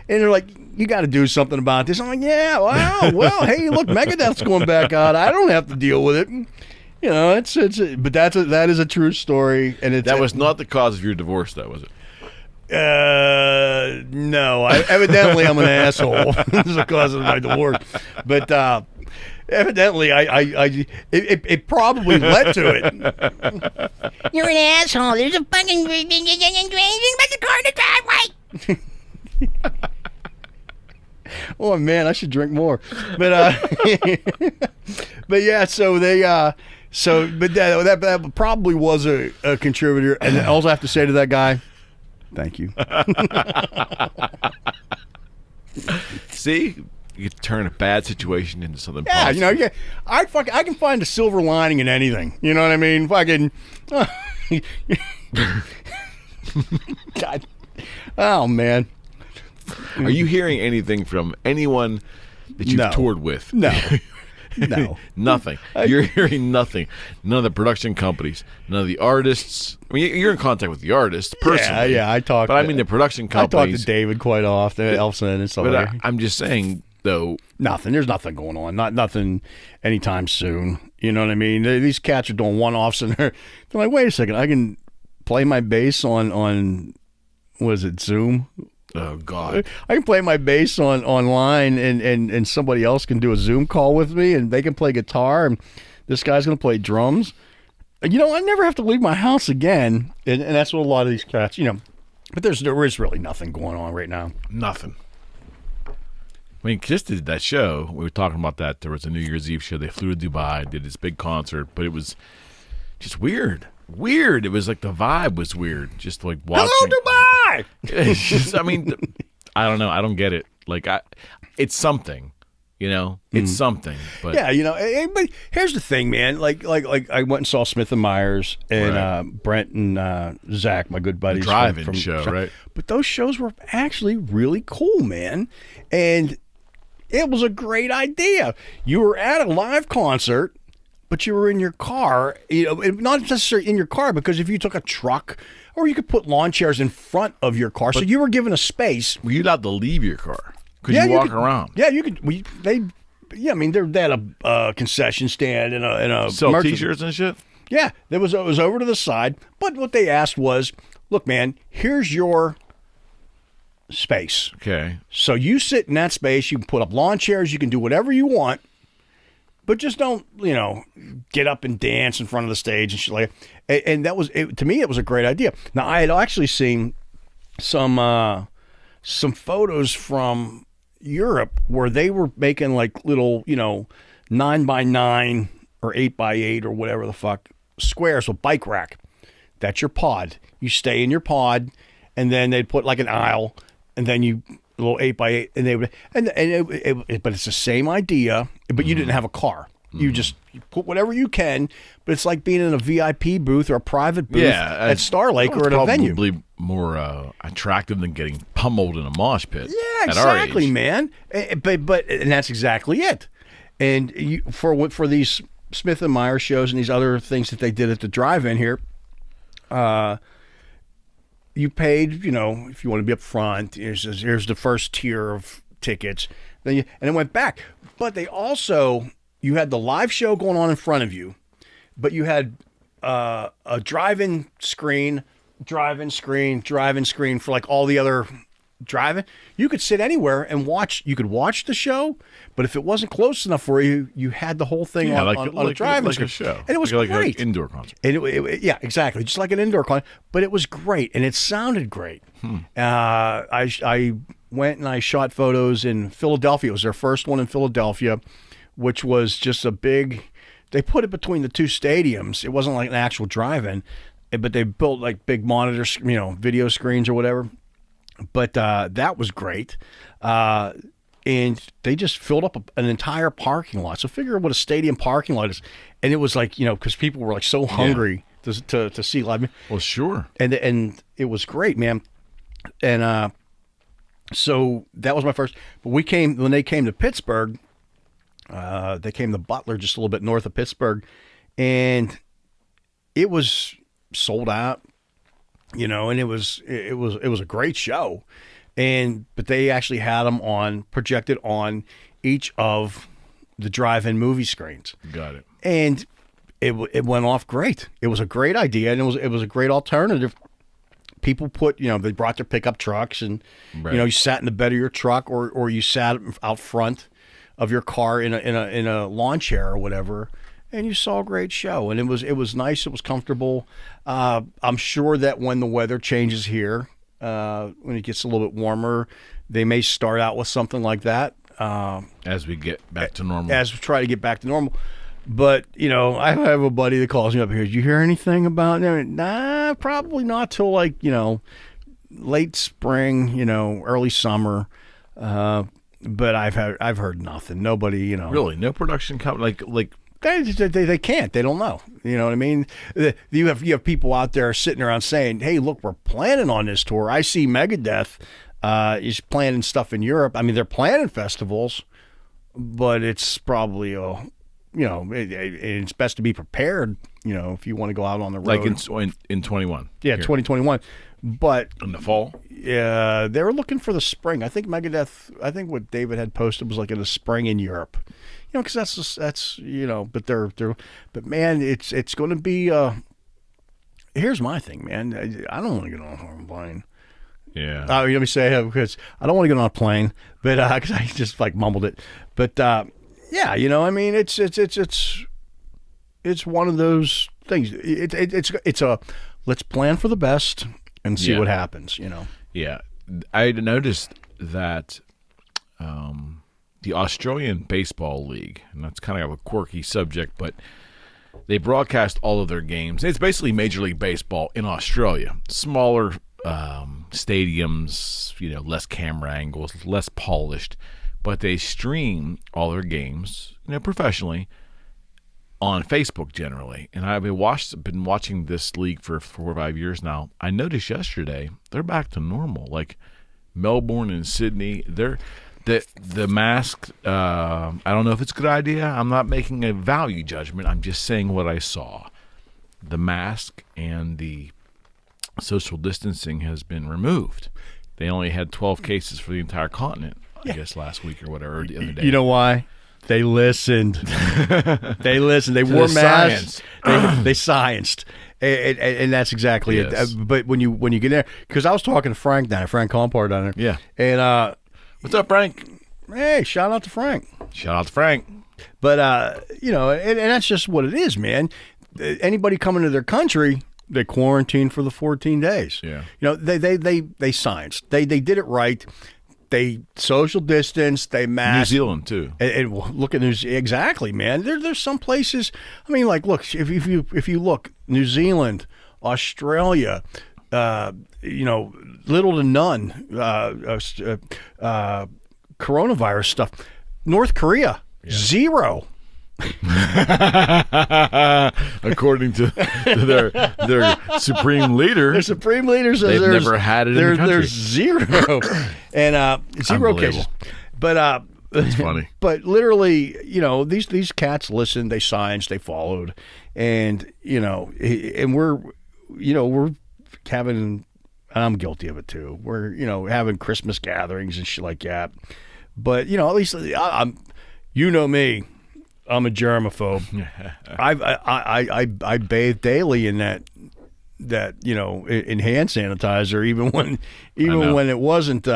and they're like, you got to do something about this. I'm like, yeah, wow, well, hey, look, Megadeth's going back out. I don't have to deal with it. But that is a true story, and that was not the cause of your divorce, though, was it? No. Evidently, I'm an asshole. This is the cause of my divorce, but evidently, it probably led to it. You're an asshole. There's a fucking about the car in the driveway. Oh man, I should drink more. But but yeah, so they but that probably was a contributor. And all I have to say to that guy, thank you. See, you can turn a bad situation into something positive. Yeah, I can find a silver lining in anything. You know what I mean? Fucking. God. Oh man. Are you hearing anything from anyone that you've toured with? No. No. Nothing. You're hearing nothing. None of the production companies, none of the artists. I mean, you're in contact with the artists personally. Yeah, I talk. But I mean, the production companies. I talk to David quite often, Elfson and stuff like that. I'm just saying, though. Nothing. There's nothing going on. Nothing anytime soon. You know what I mean? These cats are doing one-offs, and they're like, wait a second, I can play my bass on what is it, Zoom? Oh God! I can play my bass online, and somebody else can do a Zoom call with me, and they can play guitar, and this guy's going to play drums. I never have to leave my house again, and that's what a lot of these cats, But there is really nothing going on right now. Nothing. I mean, Chris did that show. We were talking about that. There was a New Year's Eve show. They flew to Dubai, did this big concert, but it was just weird. It was like the vibe was weird. Just like watching. Hello, Dubai. It's just, I mean, I don't know. I don't get it. Like, it's something. It's something. But yeah, but here's the thing, man. Like I went and saw Smith and Myers and Brent and Zach, my good buddies, the drive-in show, right? But those shows were actually really cool, man, and it was a great idea. You were at a live concert, but you were in your car, not necessarily in your car, because if you took a truck, or you could put lawn chairs in front of your car, so you were given a space. Were you allowed to leave your car? Could you walk around? Yeah, you could. I mean, they had a concession stand and a sell T-shirts and shit. Yeah, it was over to the side. But what they asked was, look, man, here's your space. Okay. So you sit in that space. You can put up lawn chairs. You can do whatever you want. But just don't, get up and dance in front of the stage and shit like that. And that was, to me, it was a great idea. Now, I had actually seen some photos from Europe where they were making like little, 9x9 or 8x8 or whatever the fuck squares with bike rack. That's your pod. You stay in your pod, and then they'd put like an aisle, and then you a little 8x8, and they would, but it's the same idea, but you didn't have a car. You just you put whatever you can, but it's like being in a VIP booth or a private booth at Star Lake or at a venue. Probably more attractive than getting pummeled in a mosh pit. Yeah, at our exactly, age. man. But and that's exactly it. And for these Smith and Meyer shows and these other things that they did at the drive-in here, you paid, if you want to be up front, here's the first tier of tickets. And it went back. But they also, you had the live show going on in front of you, but you had a drive-in screen for like all the other drive-in. You could sit anywhere and watch. You could watch the show, but if it wasn't close enough for you, you had the whole thing on a drive-in screen. A show. And it was like great. An indoor concert. And yeah, exactly. Just like an indoor concert, but it was great and it sounded great. I went and I shot photos in Philadelphia. It was their first one in Philadelphia, which was just a big. They put it between the two stadiums. It wasn't like an actual drive-in, but they built like big monitors, video screens or whatever. But that was great. And they just filled up an entire parking lot. So figure what a stadium parking lot is. And it was like, because people were like so hungry to see live. Well, sure. And it was great, man. And so that was my first. But when they came to Pittsburgh, they came to Butler, just a little bit north of Pittsburgh, and it was sold out, and it was a great show, but they actually had them projected on each of the drive-in movie screens. Got it. And it went off great. It was a great idea, and it was a great alternative. People they brought their pickup trucks, and you sat in the bed of your truck, or you sat out front of your car in a lawn chair or whatever, and you saw a great show. And it was nice. It was comfortable. I'm sure that when the weather changes here, when it gets a little bit warmer, they may start out with something like that. As we get back to normal. As we try to get back to normal. But, I have a buddy that calls me up here. Did you hear anything about it? Nah, probably not till late spring, early summer. But I've heard nothing. Nobody, Really? No production company? Like They can't. They don't know. You know what I mean? You have people out there sitting around saying, "Hey, look, we're planning on this tour." I see Megadeth is planning stuff in Europe. I mean, they're planning festivals, but it's probably it's best to be prepared. If you want to go out on the road, like in 21. Yeah, here. 2021. But In the fall. Yeah, they were looking for the spring. I think Megadeth. I think what David had posted was like in the spring in Europe. Because that's but man, it's going to be. Here's my thing, man. I don't want to get on a plane. Yeah. Let me say because I don't want to get on a plane, but because I just mumbled it. But yeah, I mean, it's one of those things. It's a let's plan for the best and see what happens. Yeah, I noticed that. The Australian Baseball League, and that's kind of a quirky subject, but they broadcast all of their games. It's basically Major League Baseball in Australia. Smaller stadiums, less camera angles, less polished, but they stream all their games, professionally on Facebook generally. And I've been watching this league for 4 or 5 years now. I noticed yesterday they're back to normal. Like Melbourne and Sydney, The mask, I don't know if it's a good idea. I'm not making a value judgment. I'm just saying what I saw. The mask and the social distancing has been removed. They only had 12 cases for the entire continent, I guess, last week or whatever, the other day. You know why? They listened. They listened. They wore masks. They scienced. And that's exactly it. But when you get there, because I was talking to Frank Compar down there. Yeah. And what's up, Frank? Hey, shout out to Frank. But and that's just what it is, man. Anybody coming to their country, they quarantine for the 14 days. Yeah. They scienced. They did it right. They social distance. They masked. New Zealand too. And look at exactly, man. There's some places. I mean, like, look, if you look, New Zealand, Australia, little to none coronavirus stuff. North Korea, zero. According to their supreme leader, Their supreme leader says they've there's never had it in the country. There's zero, and zero cases. But That's funny. But literally, these cats listened, they signed, they followed, and and we're having. I'm guilty of it too. We're having Christmas gatherings and shit like that. But at least I'm. Me, I'm a germaphobe. I bathe daily in that in hand sanitizer, even when it wasn't.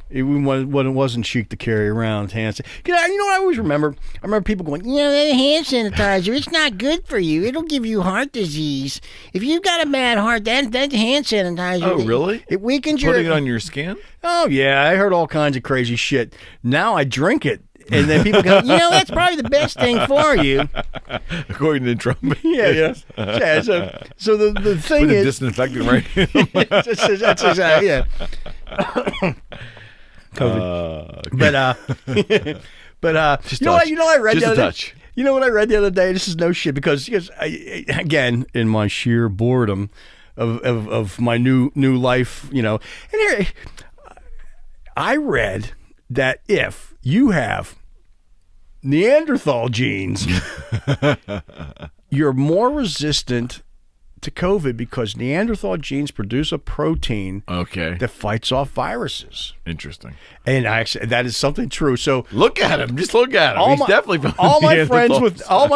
Even when it wasn't chic to carry around hand sanitizer. What I always remember? I remember people going, that hand sanitizer, it's not good for you. It'll give you heart disease. If you've got a bad heart, that hand sanitizer. Oh, really? It weakens Putting it on your skin? Oh, yeah. I heard all kinds of crazy shit. Now I drink it. And then people go, that's probably the best thing for you. According to Trump. Yeah. So the thing Put a is. disinfectant right That's exactly, yeah. COVID. But Just you know what? touch. I read Just the a other touch. You know what I read the other day? This is no shit because again, in my sheer boredom of my new life, and here I read that if you have Neanderthal genes, you're more resistant to COVID because Neanderthal genes produce a protein that fights off viruses. Interesting. And that is something true. So look at him. Just look at him. He's definitely from all my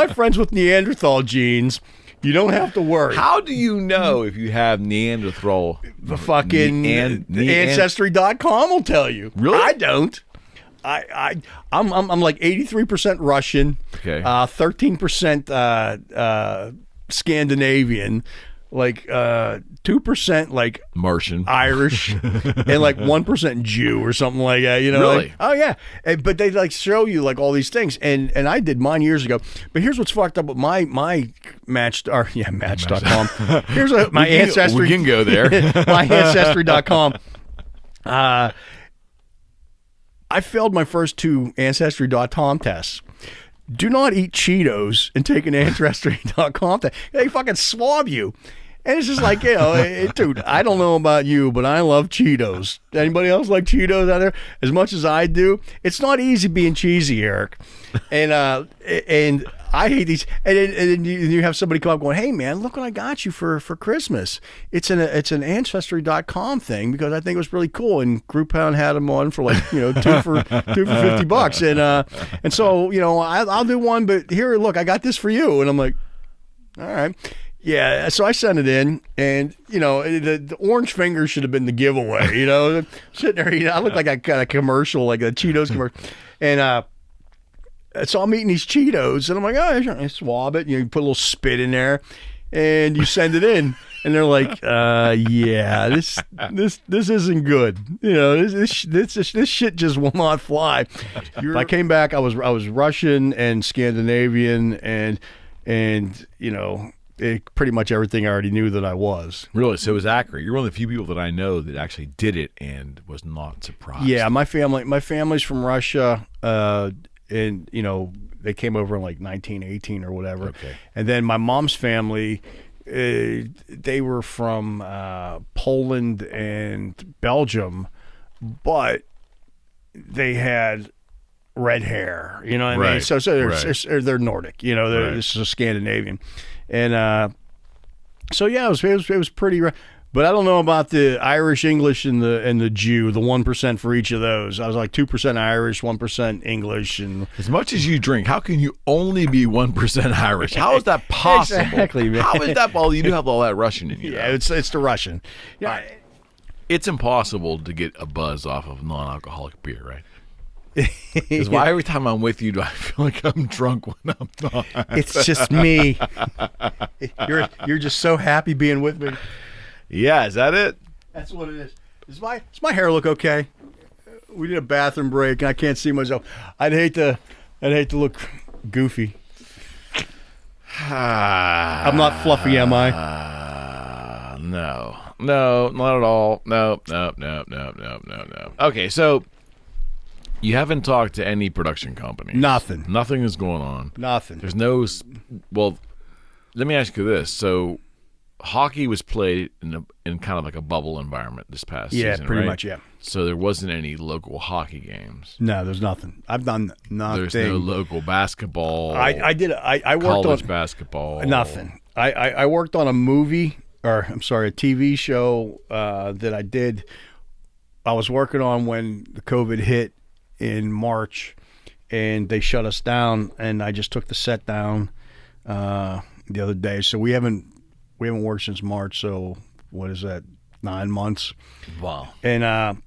friends with Neanderthal genes. You don't have to worry. How do you know if you have Neanderthal? The fucking Ancestry.com will tell you. Really? I don't. I'm like 83% Russian. Okay. 13% Scandinavian, like 2% like Martian, Irish, and like 1% Jew or something like that. Really? Like, oh yeah. But they like show you like all these things, and I did mine years ago. But here's what's fucked up with my Match.com. Here's my ancestry. We can go there. My ancestry.com. I failed my first 2 Ancestry.com tests. Do not eat Cheetos and take an Ancestry.com test. They fucking swab you. And it's just like, dude, I don't know about you, but I love Cheetos. Anybody else like Cheetos out there? As much as I do. It's not easy being cheesy, Eric. And I hate these. And then you have somebody come up going, hey, man, look what I got you for Christmas. It's an Ancestry.com thing because I think it was really cool. And Groupon had them on for like, 2 for $50. And so, I'll do one, but here, look, I got this for you. And I'm like, all right. Yeah, so I sent it in, and the orange finger should have been the giveaway. Sitting there, I look like I got a commercial, like a Cheetos commercial, and so I'm eating these Cheetos, and I'm like, oh, I swab it, you put a little spit in there, and you send it in, and they're like, yeah, this isn't good. This shit just will not fly. I came back, I was Russian and Scandinavian, and pretty much everything I already knew that I was. Really? So it was accurate. You're one of the few people that I know that actually did it and was not surprised. Yeah, my family's from Russia, and they came over in like 1918 or whatever. Okay. And then my mom's family, they were from Poland and Belgium, but they had red hair. You know what I mean? So they're Nordic. This is Scandinavian. And so yeah, it was pretty. But I don't know about the Irish, English, and the Jew. The 1% for each of those. I was like 2% Irish, 1% English, and as much as you drink, how can you only be 1% Irish? How is that possible? Exactly, man. How is that? Well, you do have all that Russian in you. Yeah, it's the Russian. Yeah, it's impossible to get a buzz off of non-alcoholic beer, right? Because why every time I'm with you do I feel like I'm drunk when I'm not? It's just me. You're just so happy being with me. Yeah, is that it? That's what it is. Does my hair look okay? We did a bathroom break and I can't see myself. I'd hate to look goofy. I'm not fluffy, am I? No, not at all. No. Okay, so You haven't talked to any production companies. Nothing. Nothing is going on. Nothing. There's no. Well, let me ask you this. So, hockey was played in kind of like a bubble environment this past season, Yeah, pretty right? much, yeah. So there wasn't any local hockey games. No, there's nothing. I've done nothing. There's no local basketball. I did. I worked college on basketball. nothing. I worked on a movie, or I'm sorry, a TV show that I did. I was working on when the COVID hit in March, and they shut us down, and I just took the set down the other day. So we haven't worked since March. So what is that? 9 months. Wow. And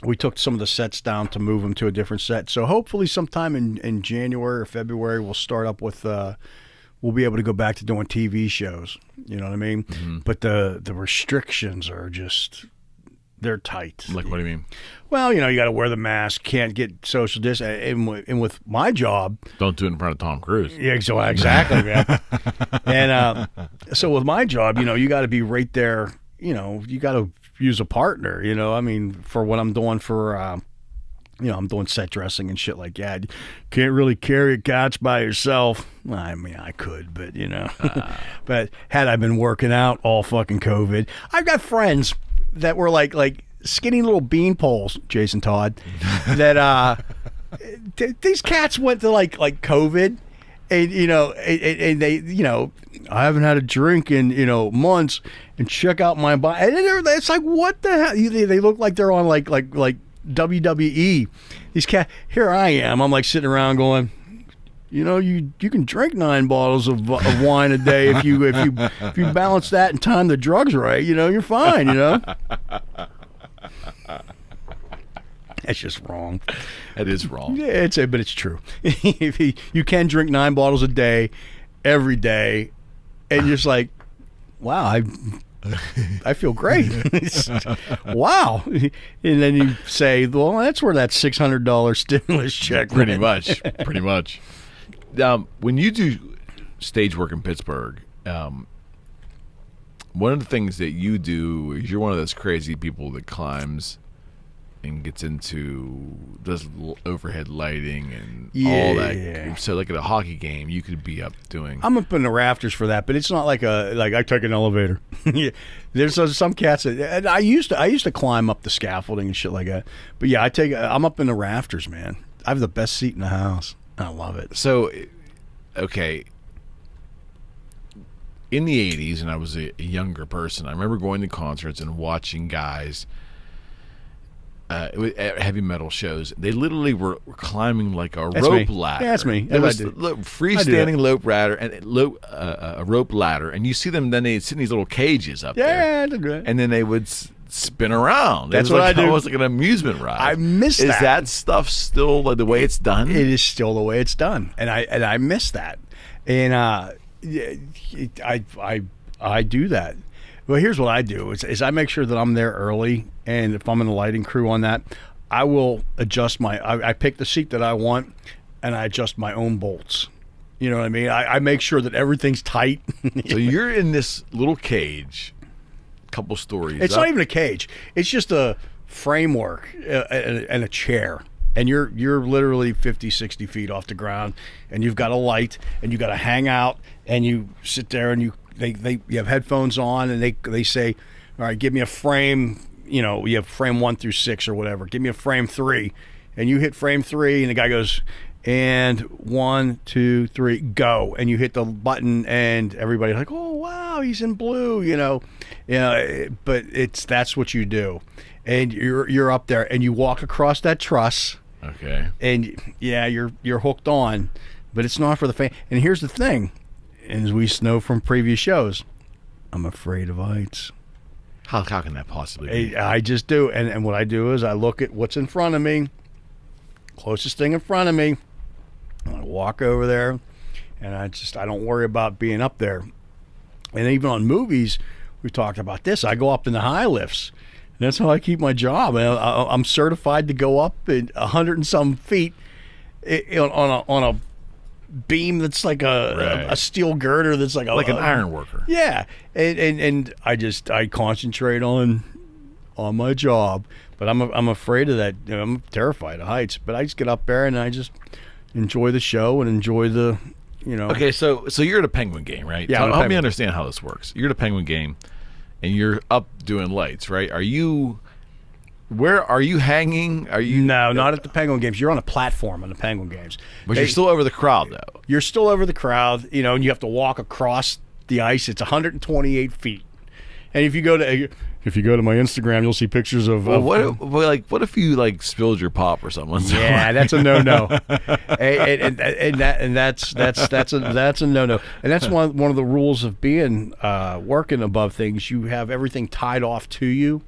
we took some of the sets down to move them to a different set. So hopefully sometime in January or February we'll start up with we'll be able to go back to doing TV shows. You know what I mean? Mm-hmm. But the restrictions are just they're tight. Like, what do you mean? Well, you got to wear the mask, can't get social distance, and with my job, Don't do it in front of Tom Cruise. yeah, exactly, man. And so with my job, you got to be right there. You got to use a partner. I mean, for what I'm doing for, I'm doing set dressing and shit like that. Can't really carry a couch by yourself. Well, I mean, I could, but but had I been working out all fucking COVID, I've got friends that were like skinny little bean poles, Jason Todd, that these cats went to like COVID, and and they I haven't had a drink in months, and check out my body, and it's like, what the hell? They look like they're on like WWE. These cats, here I am, I'm like sitting around going, you can drink 9 bottles of wine a day if you balance that and time the drugs right. You're fine. That's just wrong. That is wrong. Yeah, but it's true. You can drink 9 bottles a day, every day, and you're just like, wow, I feel great. Wow. And then you say, well, that's where that $600 stimulus check Pretty went. much. When you do stage work in Pittsburgh, one of the things that you do is you're one of those crazy people that climbs and gets into does overhead lighting and all that. Yeah. So like at a hockey game, you could be up doing. I'm up in the rafters for that, but it's not like I take an elevator. Yeah. There's some cats that, and I used to climb up the scaffolding and shit like that. But yeah, I'm up in the rafters, man. I have the best seat in the house. I love it. So, okay. In the 80s, and I was a younger person, I remember going to concerts and watching guys at heavy metal shows. They literally were climbing like a rope ladder. Yeah, that's me. There was I do. freestanding a rope ladder, and you see them. Then they sit in these little cages up there. Yeah, they're good. And then they would spin around. That's it was what like, I do. Almost like an amusement ride. I miss Is that. that stuff still like the way it's done? It is still the way it's done, and I miss that. And I do that. Well, here's what I do is I make sure that I'm there early, and if I'm in the lighting crew on that, I will adjust I pick the seat that I want, and I adjust my own bolts. You know what I mean? I make sure that everything's tight. So you're in this little cage, couple stories It's up. not even a cage. It's just a framework and a chair. And you're literally 50, 60 feet off the ground, and you've got a light, and you got to hang out, and you sit there, and you have headphones on, and they say, all right, give me a frame. You have frame 1 through 6 or whatever. Give me a frame 3, and you hit frame 3, and the guy goes, and 1, 2, 3, go, and you hit the button, and everybody's like, oh wow, he's in blue, but that's what you do, and you're up there, and you walk across that truss. Okay. And yeah, you're hooked on, but it's not for the fan. And here's the thing, as we know from previous shows, I'm afraid of heights. How can that possibly be? I just do, and what I do is I look at what's in front of me, closest thing in front of me, and I walk over there, and I don't worry about being up there. And even on movies, we talked about this. I go up in the high lifts. That's how I keep my job. I'm certified to go up at 100 and some feet on a beam that's like a steel girder that's like an iron worker. Yeah, and I concentrate on on my job. But I'm afraid of that. You know, I'm terrified of heights. But I just get up there and I just enjoy the show and enjoy the, you know. Okay, so you're at a Penguin game, right? Yeah, So I'm at a help me Penguin. understand how this works. You're at a Penguin game, and you're up doing lights, right? Where are you hanging? Are you No, not at the Penguin games. You're on a platform on the Penguin games. But you're still over the crowd, though. You're still over the crowd, you know, and you have to walk across the ice. It's 128 feet. And if you go to my Instagram, you'll see pictures of. Well, what if you like spilled your pop or something? Yeah, that's a no-no. and that's a no-no. And that's one of the rules of being working above things. You have everything tied off to you.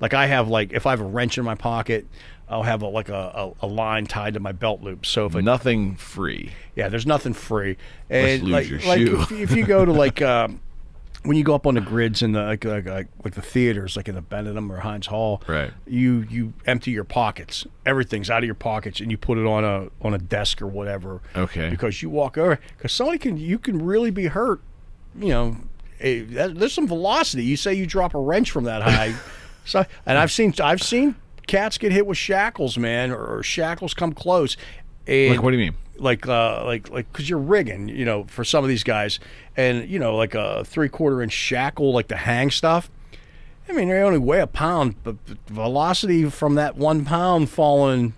Like if I have a wrench in my pocket, I'll have a line tied to my belt loop. So if nothing free. Yeah, there's nothing free. Unless And you lose your shoe. if you go to when you go up on the grids in the like the theaters, like in the Benedum or Heinz Hall, Right. You empty your pockets. Everything's out of your pockets, and you put it on a desk or whatever. Okay. Because you walk over, because you can really be hurt. You know, there's some velocity. You say you drop a wrench from that high, and I've seen cats get hit with shackles, man, or shackles come close. And Like, what do you mean? Like, because you're rigging, you know, for some of these guys, and you know, like a 3/4 inch shackle, like the hang stuff. I mean, they only weigh a pound, but the velocity from that 1 pound falling,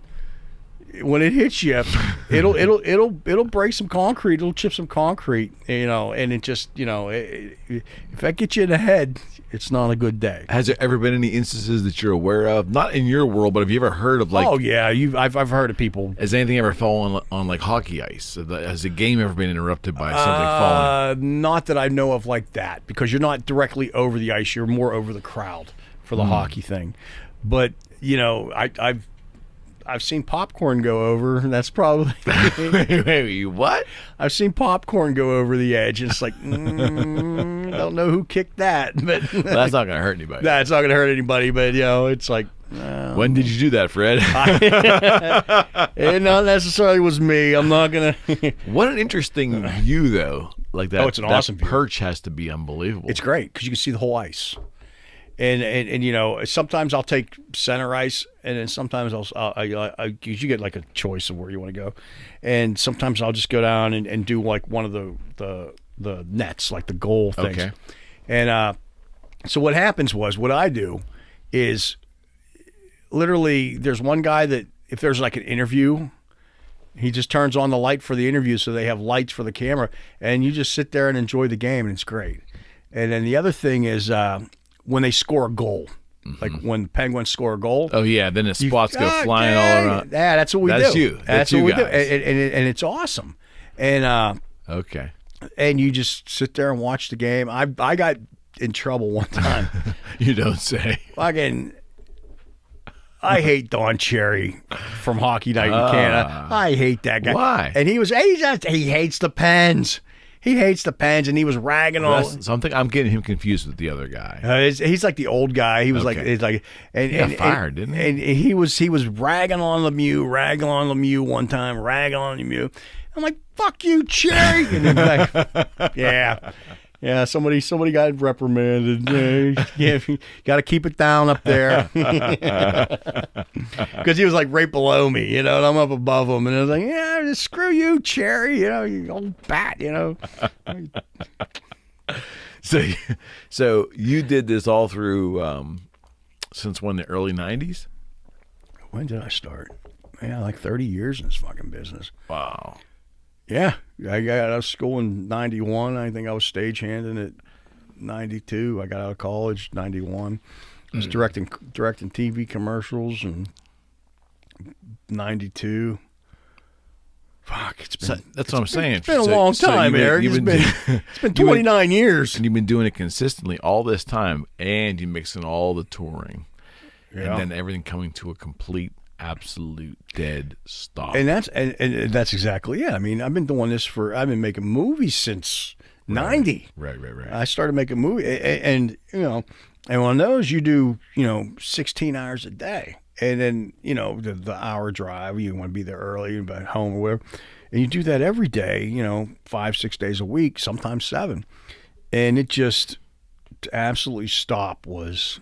when it hits you, it'll break some concrete, it'll chip some concrete, you know, and it just, you know, if that gets you in the head, it's not a good day. Has there ever been any instances that you're aware of? Not in your world, but have you ever heard of like? Oh yeah, I've heard of people. Has anything ever fallen on like hockey ice? Has a game ever been interrupted by something falling? Not that I know of like that, because you're not directly over the ice. You're more over the crowd for the hockey thing. But you know, I've seen popcorn go over, and that's probably. Wait, what? I've seen popcorn go over the edge, and it's like, don't know who kicked that, but Well, that's not going to hurt anybody. it's not going to hurt anybody. But you know, it's like. When did you do that, Fred? It not necessarily was me. I'm not gonna. What an interesting view, though. Like that. Oh, it's an awesome view. Perch has to be unbelievable. It's great because you can see the whole ice, and you know, sometimes I'll take center ice, and then sometimes I you get like a choice of where you want to go, and sometimes I'll just go down and do like one of the nets, like the goal things. Okay. And so what happens what I do is literally there's one guy that if there's like an interview, he just turns on the light for the interview, so they have lights for the camera, and you just sit there and enjoy the game, and it's great. And then the other thing is when they score a goal, like when the Penguins score a goal. Oh yeah, then the spots go flying all around. Yeah, that's what we do. That's you. That's you what we guys. do, and it's awesome. And Okay. and you just sit there and watch the game. I got in trouble one time. You don't say. I hate Don Cherry from Hockey Night in Canada. I hate that guy. Why? And he hates the Pens. He hates the Pens, and he was ragging on. Something I'm getting him confused with the other guy. He's like the old guy. He was Okay. and He got fired, didn't he? And he was ragging on Lemieux one time, ragging on Lemieux. I'm like, fuck you, Cherry. And then like, yeah. Somebody got reprimanded. Yeah, got to keep it down up there. Because he was like right below me, you know, and I'm up above him, and I was like, yeah, screw you, Cherry, you know, you old bat, you know. So you did this all through since when, the early 90s? When did I start? Yeah, like 30 years in this fucking business. Wow. Yeah, I got out of school in 91. I think I was stagehanding at 92. I got out of college 91. I was directing TV commercials in 92. Fuck, it's been. That's what I'm saying. It's been a long time, Eric. It's been 29 years. And you've been doing it consistently all this time, and you mix in all the touring, Yeah. and then everything coming to a complete, absolute dead stop. And that's exactly it. I mean, I've been making movies since 90. Right. I started making movies, and you know, and on those you do, you know, 16 hours a day, and then you know the hour drive, you want to be there early and be at home or whatever, and you do that every day, you know, 5-6 days a week, sometimes 7, and it just to absolutely stop was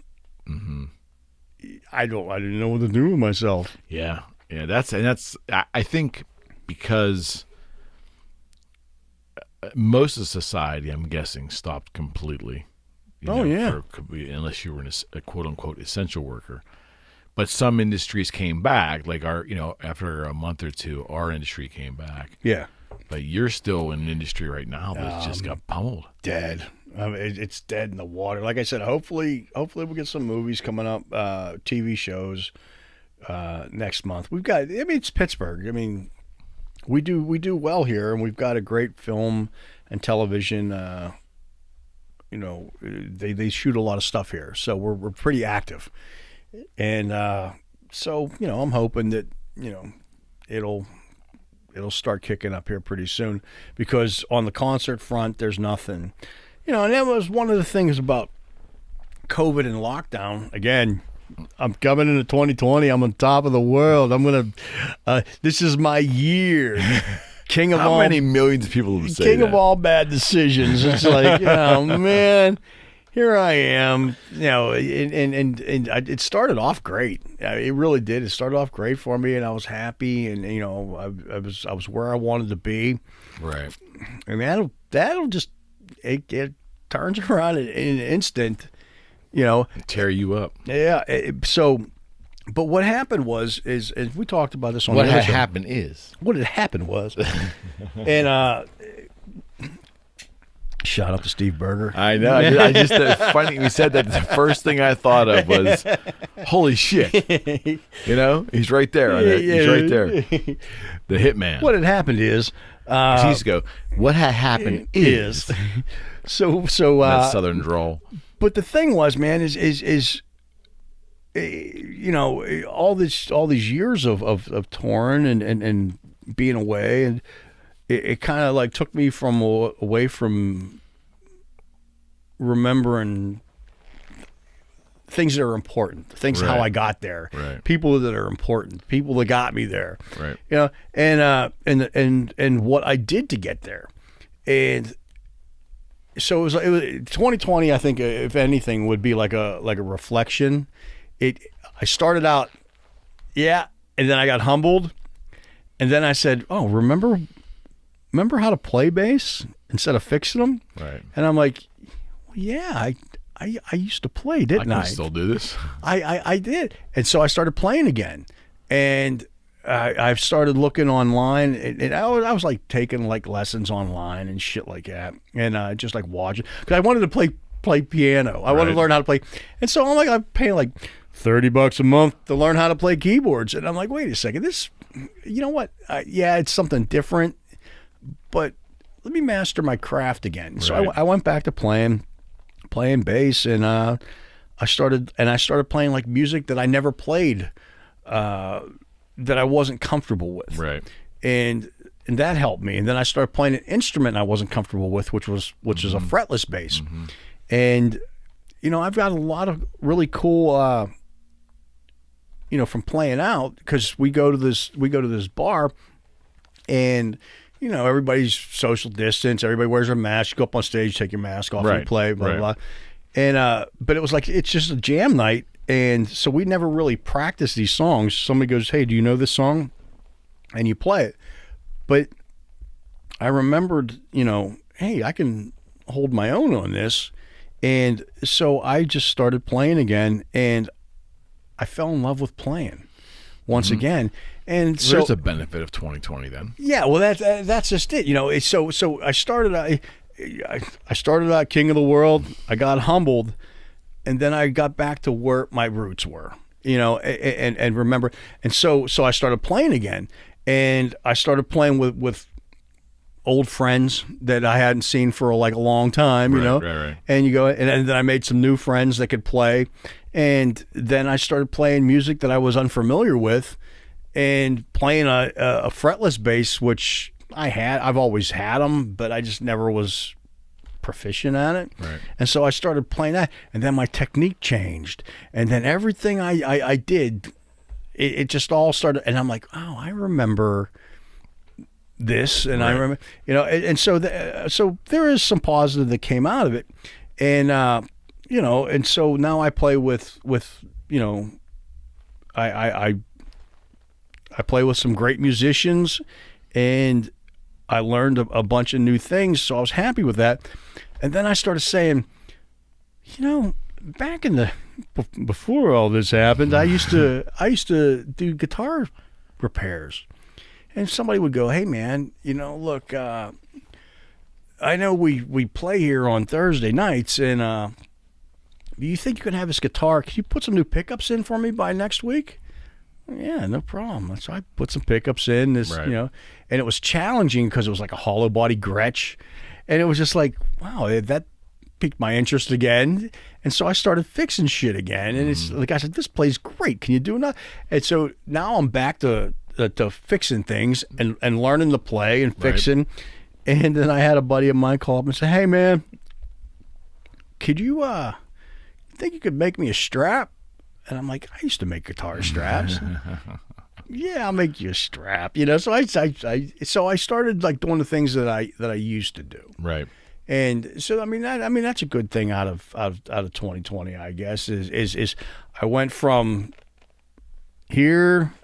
I didn't know what to do with myself. Yeah. That's. I think because most of society, I'm guessing, stopped completely. Unless you were a quote unquote essential worker. But some industries came back, like after a month or two, our industry came back. Yeah. But you're still in an industry right now that's just got pummeled. Dead. It's dead in the water. Like I said, hopefully we'll get some movies coming up, TV shows next month. We've got. It's Pittsburgh. We do well here, and we've got a great film and television. They shoot a lot of stuff here, so we're pretty active. And so I'm hoping that it'll start kicking up here pretty soon, because on the concert front there's nothing, and that was one of the things about COVID and lockdown. Again, I'm coming into 2020. I'm on top of the world. I'm gonna. This is my year. King of How many millions of people would say King that? of all bad decisions. It's like, man. Here I am, and it started off great. It really did. It started off great for me, and I was happy, and I was where I wanted to be. Right. And that'll just it turns around in an instant, Tear you up. Yeah. But what happened was we talked about this on What the had other show. happened is. What had happened was, and shout out to Steve Berger. I know. I just funny we said that. The first thing I thought of was, holy shit. He's right there. He's right there. The hitman. What had happened is, he used to go, what had happened is. So that southern drawl. But the thing was, man, is all these years of touring and being away, and it kind of like took me away from remembering things that are important, things how I got there, people that are important, people that got me there, and what I did to get there, and so it was 2020. I think if anything would be like a reflection. I started out, and then I got humbled, and then I said, "Oh, remember how to play bass instead of fixing them?" Right. And I'm like, well, "Yeah, I used to play, didn't I? I can still do this. I did." And so I started playing again, and I've started looking online, and I was like taking like lessons online and shit like that, and just like watching, because I wanted to play piano. I wanted to learn how to play, and so I'm paying like $30 a month to learn how to play keyboards, and I'm like, wait a second, this, you know what? It's something different, but let me master my craft again. Right. So I went back to playing bass, and I started playing like music that I never played, that I wasn't comfortable with. Right. And that helped me. And then I started playing an instrument I wasn't comfortable with, which is a fretless bass. Mm-hmm. And I've got a lot of really cool from playing out, because we go to this bar, and everybody's social distance, everybody wears a mask, you go up on stage, take your mask off, and play, blah blah. And but it was like, it's just a jam night, and so we never really practiced these songs. Somebody goes, "Hey, do you know this song?" And you play it. But I remembered, hey, I can hold my own on this. And so I just started playing again, and I fell in love with playing once again. And so there's a benefit of 2020 then. Yeah, well, that's just it. So I started out king of the world. I got humbled, and then I got back to where my roots were. And remember, and so I started playing again, and I started playing with old friends that I hadn't seen for like a long time, Right. And you go, and then I made some new friends that could play, and then I started playing music that I was unfamiliar with, and playing a fretless bass, which I've always had them, but I just never was proficient at it. Right. And so I started playing that, and then my technique changed, and then everything I did, it just all started, and I'm like, oh, I remember this, and I remember, and so so there is some positive that came out of it, and and so now I play with I play with some great musicians, and I learned a bunch of new things, so I was happy with that. And then I started saying, back in the before all this happened, I used to do guitar repairs, and somebody would go, "Hey man, look, I know we play here on Thursday nights, and do you think you can have this guitar? Can you put some new pickups in for me by next week?" Yeah, no problem. So I put some pickups in, and it was challenging because it was like a hollow body Gretsch, and it was just like, wow, that piqued my interest again. And so I started fixing shit again, and it's like I said, this plays great. Can you do enough? And so now I'm back to fixing things and learning to play and fixing. Right. And then I had a buddy of mine call up and say, "Hey man, could you think you could make me a strap?" And I'm like, "I used to make guitar straps." "Yeah, I'll make you a strap." So I started like doing the things that I used to do. Right. And so that's a good thing out of 2020, I guess, is I went from here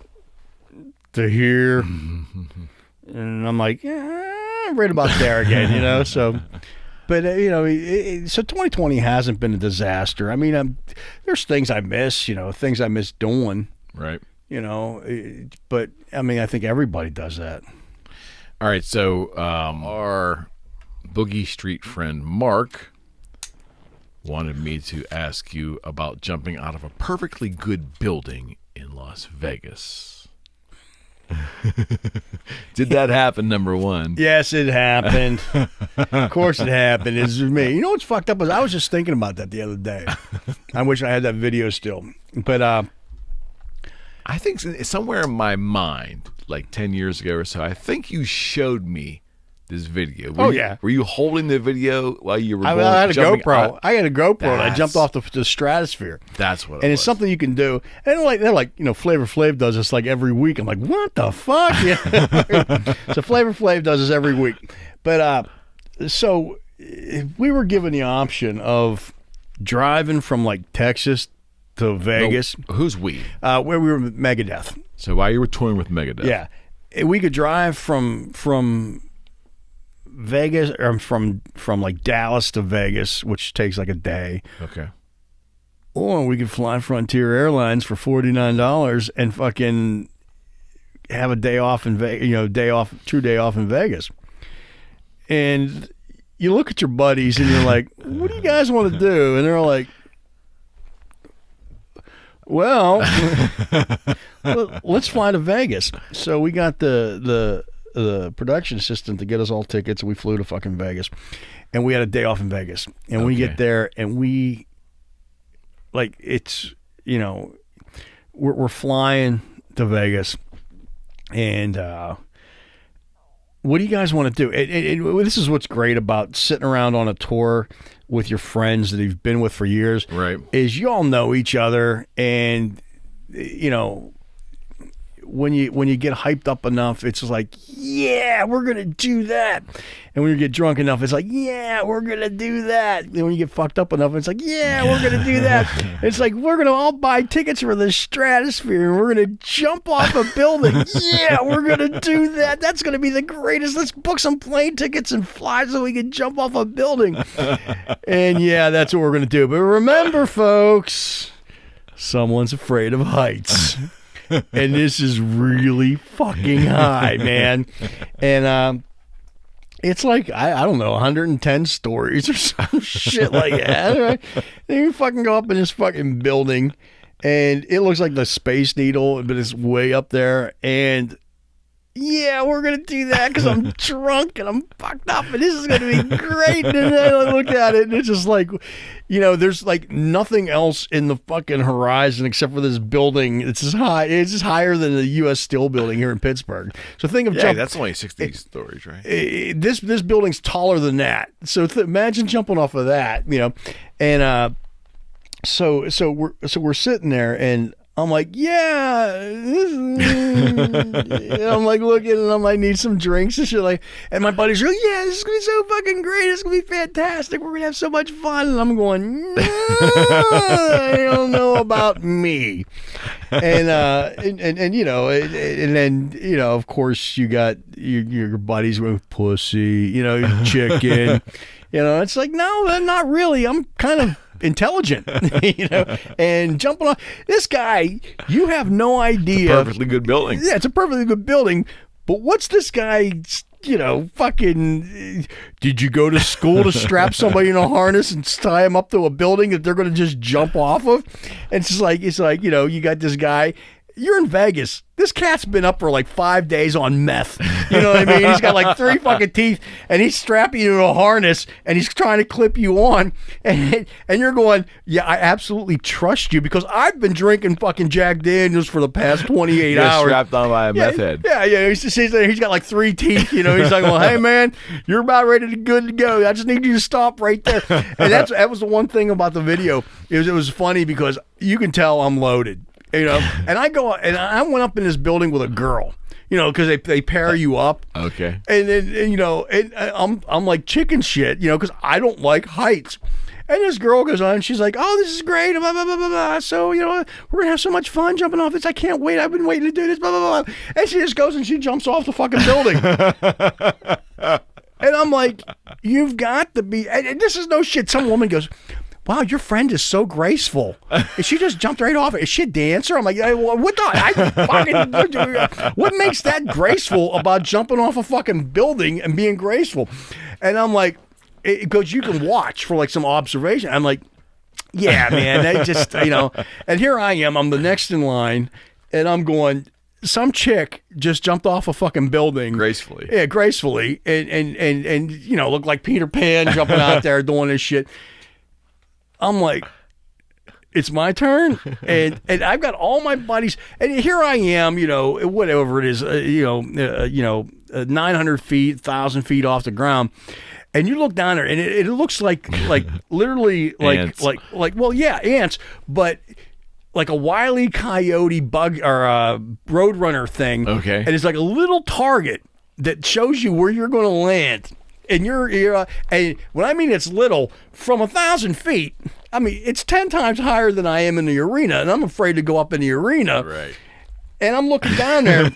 to here, and I'm like, yeah, right about there again, So, but so 2020 hasn't been a disaster. I mean, there's things I miss, things I miss doing, right? But I mean, I think everybody does that. All right, so our Boogie Street friend Mark wanted me to ask you about jumping out of a perfectly good building in Las Vegas. Did that happen, number one? Yes, it happened. Of course it happened. It's me. You know what's fucked up is I was just thinking about that the other day. I wish I had that video still. But I think somewhere in my mind, like 10 years ago or so, I think you showed me this video. Were you holding the video while you were I had a GoPro. I had a GoPro and I jumped off the stratosphere. That's what it was. And it's something you can do. And they're like, Flavor Flav does this like every week. I'm like, what the fuck? So Flavor Flav does this every week. But so we were given the option of driving from like Texas to Vegas. No, who's we? Where we were with Megadeth. So while you were touring with Megadeth. Yeah. We could drive from Vegas, or from like Dallas to Vegas, which takes like a day. Okay. Or we could fly Frontier Airlines for $49 and fucking have a day off in Vegas, true day off in Vegas. And you look at your buddies and you're like, "What do you guys want to do?" And they're like, "Well, let's fly to Vegas." So we got the production assistant to get us all tickets, and we flew to fucking Vegas, and we had a day off in Vegas, and we get there, and we like it's we're flying to Vegas, and what do you guys want to do? This is what's great about sitting around on a tour with your friends that you've been with for years, right? Is you all know each other, and when you get hyped up enough, it's just like, yeah, we're gonna do that. And when you get drunk enough, it's like, yeah, we're gonna do that. And when you get fucked up enough, it's like, yeah, we're gonna do that. It's like, we're gonna all buy tickets for the Stratosphere, and we're gonna jump off a building. Yeah, we're gonna do that. That's gonna be the greatest. Let's book some plane tickets and fly so we can jump off a building. And yeah, that's what we're gonna do. But remember, folks, someone's afraid of heights. And this is really fucking high, man. And it's like, I don't know, 110 stories or some shit like that. Right? Then you fucking go up in this fucking building, and it looks like the Space Needle, but it's way up there. And yeah, we're going to do that because I'm drunk and I'm fucked up, and this is going to be great. And then I look at it, and it's just like, there's like nothing else in the fucking horizon except for this building. It's just high. It's just higher than the U.S. Steel building here in Pittsburgh. So think of that's only 60 stories, right? This building's taller than that. So imagine jumping off of that, And so we're sitting there, and I'm like, yeah, I'm like looking, and I'm like, need some drinks and shit, and my buddies are like, yeah, this is gonna be so fucking great, it's gonna be fantastic, we're gonna have so much fun. And I'm going, no, I don't know about me. and you know, and then you know, of course, you got your buddies with pussy, you know, chicken, you know. It's like, no, not really. I'm kind of intelligent, you know, and jumping on this guy. You have no idea. Perfectly good building. Yeah, it's a perfectly good building. But what's this guy? You know, fucking, did you go to school to strap somebody in a harness and tie them up to a building that they're going to just jump off of? And it's like, you know, you got this guy, you're in Vegas. This cat's been up for like 5 days on meth. You know what I mean? He's got like 3 fucking teeth and he's strapping you to a harness and he's trying to clip you on. And you're going, yeah, I absolutely trust you because I've been drinking fucking Jack Daniels for the past 28 hours. Strapped on by a meth head. Yeah. He's got like 3 teeth, you know. He's like, well, hey, man, you're about ready to good to go. I just need you to stop right there. And that was the one thing about the video. It was funny because you can tell I'm loaded. You know, and I went up in this building with a girl, you know, because they pair you up. Okay. And then, you know, I'm like chicken shit, you know, because I don't like heights. And this girl goes on, and she's like, oh, this is great, blah, blah, blah, blah, blah. So, you know, we're going to have so much fun jumping off this. I can't wait. I've been waiting to do this, blah, blah, blah. And she just goes and she jumps off the fucking building. And I'm like, you've got to be, and this is no shit. Some woman goes, wow, your friend is so graceful. And she just jumped right off it. Is she a dancer? I'm like, what what makes that graceful about jumping off a fucking building and being graceful? And I'm like, because you can watch for like some observation. I'm like, yeah, man, they just, you know. And here I am, I'm the next in line, and I'm going, some chick just jumped off a fucking building. Gracefully. Yeah, gracefully. And you know, looked like Peter Pan jumping out there doing this shit. I'm like, it's my turn, and I've got all my buddies, and here I am, you know, whatever it is, 900 feet, 1,000 feet off the ground, and you look down there, and it looks like literally ants. Well, yeah, ants, but like a Wile E. Coyote bug or a Roadrunner thing, okay, and it's like a little target that shows you where you're going to land. And you're and when I mean it's little, from 1,000 feet, I mean it's 10 times higher than I am in the arena, and I'm afraid to go up in the arena. Right. And I'm looking down there,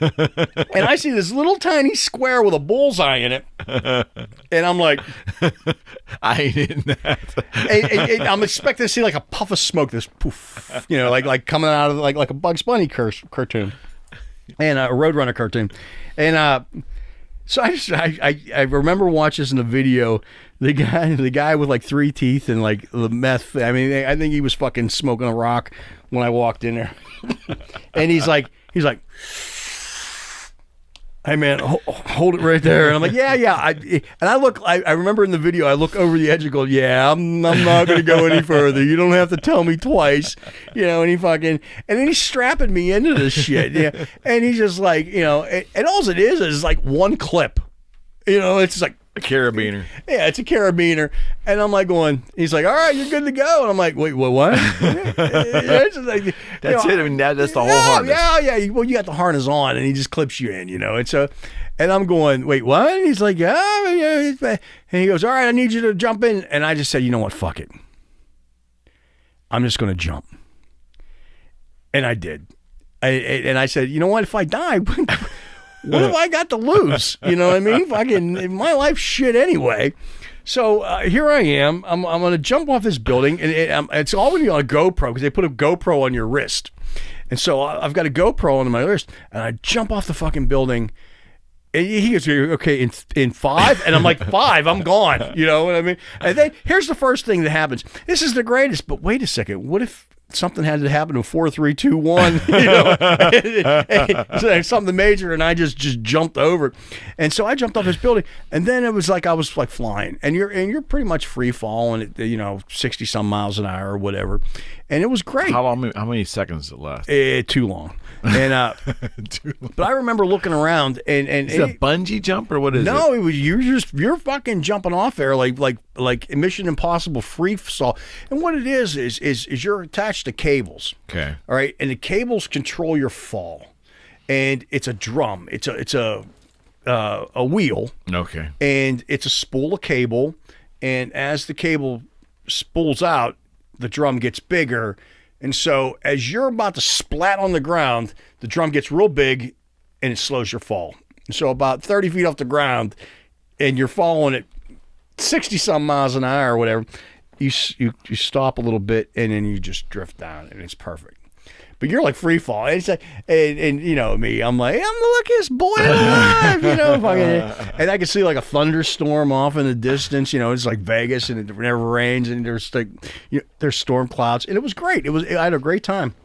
and I see this little tiny square with a bullseye in it, and I'm like, I ain't in that. and I'm expecting to see like a puff of smoke, this poof, you know, like coming out of like a Bugs Bunny cartoon, and a Roadrunner cartoon, and so I remember watching this in the video. The guy with like 3 teeth and like the meth. I mean, I think he was fucking smoking a rock when I walked in there. And he's like, hey man, hold it right there. And I'm like, yeah. I remember in the video, I look over the edge and go, yeah, I'm not going to go any further. You don't have to tell me twice, you know. And and then he's strapping me into this shit, yeah. And he's just like, you know, and all it is like one clip, you know. It's just like a carabiner. Yeah, it's a carabiner. And I'm like going, he's like, all right, you're good to go. And I'm like, wait, what? It's just like, that's it. I mean, that's the whole harness. Yeah. Well, you got the harness on, and he just clips you in, you know. And so, and I'm going, wait, what? And he's like, yeah. And he goes, all right, I need you to jump in. And I just said, you know what? Fuck it. I'm just going to jump. And I did. And I said, you know what? If I die, what have I got to lose? You know what I mean? Fucking my life's shit anyway. So here I am. I'm going to jump off this building, and it's already on a GoPro because they put a GoPro on your wrist. And so I've got a GoPro on my wrist, and I jump off the fucking building. And he goes, okay, in 5? And I'm like, 5, I'm gone. You know what I mean? And then here's the first thing that happens. This is the greatest, but wait a second. What if something had to happen in 4, 3, 2, 1, you know, something major, and I just jumped over. And so I jumped off this building, and then it was like I was like flying, and you're pretty much free falling at, you know, 60 some miles an hour or whatever, and it was great. How many seconds did it last? Too long. And but I remember looking around, and is it a bungee jump or what is it? No, it was you're fucking jumping off there like Mission Impossible free fall. And what it is you're attached to cables. Okay. All right, and the cables control your fall, and it's a drum. It's a wheel. Okay. And it's a spool of cable, and as the cable spools out, the drum gets bigger. And so as you're about to splat on the ground, the drum gets real big and it slows your fall. And so about 30 feet off the ground, and you're falling at 60-some miles an hour or whatever, you stop a little bit, and then you just drift down, and it's perfect. But you're like free fall. It's like, and you know me, I'm like, I'm the luckiest boy alive, you know. And I can see like a thunderstorm off in the distance. You know, it's like Vegas, and it never rains, and there's like, there's storm clouds, and it was great. I had a great time.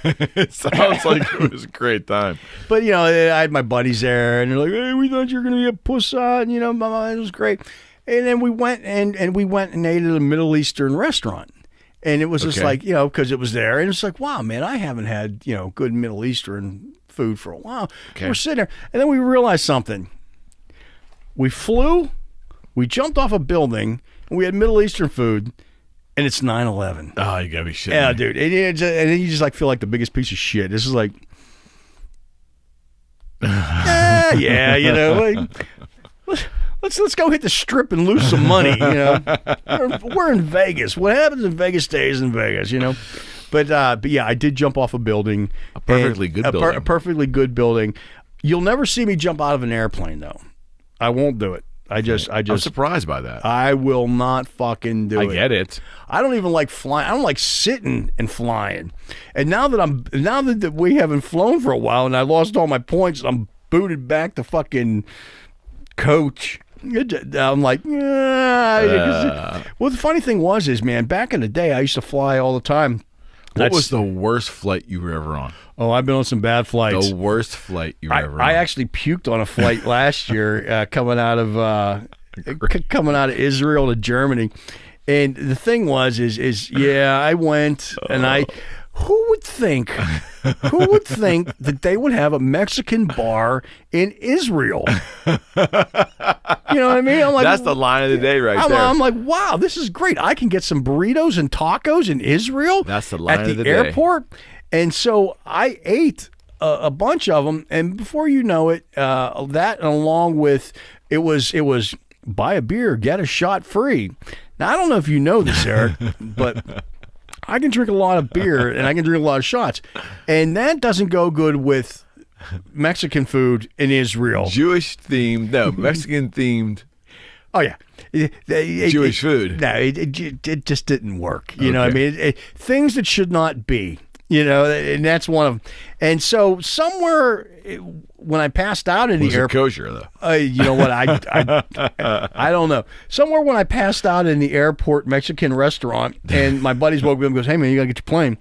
It sounds like it was a great time. But you know, I had my buddies there, and they're like, "Hey, we thought you were gonna be a puss out," you know. It was great. And then we went and ate at a Middle Eastern restaurant. And it was just like, you know, because it was there. And it's like, wow, man, I haven't had, you know, good Middle Eastern food for a while. Okay. We're sitting there. And then we realized something. We flew, we jumped off a building, and we had Middle Eastern food, and it's 9/11. Oh, you got to be shitting. Yeah, dude. And then you just like feel like the biggest piece of shit. This is like, yeah, you know, like, Let's go hit the strip and lose some money, you know. We're in Vegas. What happens in Vegas stays in Vegas, you know. But yeah, I did jump off a building. A perfectly good building. A perfectly good building. You'll never see me jump out of an airplane, though. I won't do it. I'm surprised by that. I will not fucking do it. I get it. I don't even like flying. I don't like sitting and flying. And now that we haven't flown for a while and I lost all my points, I'm booted back to fucking coach. I'm like, yeah. Well, the funny thing is, man, back in the day, I used to fly all the time. What was the worst flight you were ever on? Oh, I've been on some bad flights. The worst flight you were ever on? I actually puked on a flight last year coming out of Israel to Germany. And the thing was, yeah, I went and who would think that they would have a Mexican bar in Israel? You know what I mean? I'm like, that's the line of the day right there. I'm like, wow, this is great. I can get some burritos and tacos in Israel. That's the line at the airport. And so I ate a bunch of them, and before you know it, that along with it was buy a beer, get a shot free. Now I don't know if you know this, Eric, but I can drink a lot of beer and I can drink a lot of shots, and that doesn't go good with Mexican food in Israel. Jewish themed, no, Mexican themed. Oh yeah, Jewish food. No, it just didn't work. You know what I mean? Things that should not be. You know, and that's one of them. And so somewhere when I passed out in the airport, kosher though. You know what? I don't know. Somewhere when I passed out in the airport Mexican restaurant, and my buddies woke me up and goes, "Hey man, you gotta get your plane."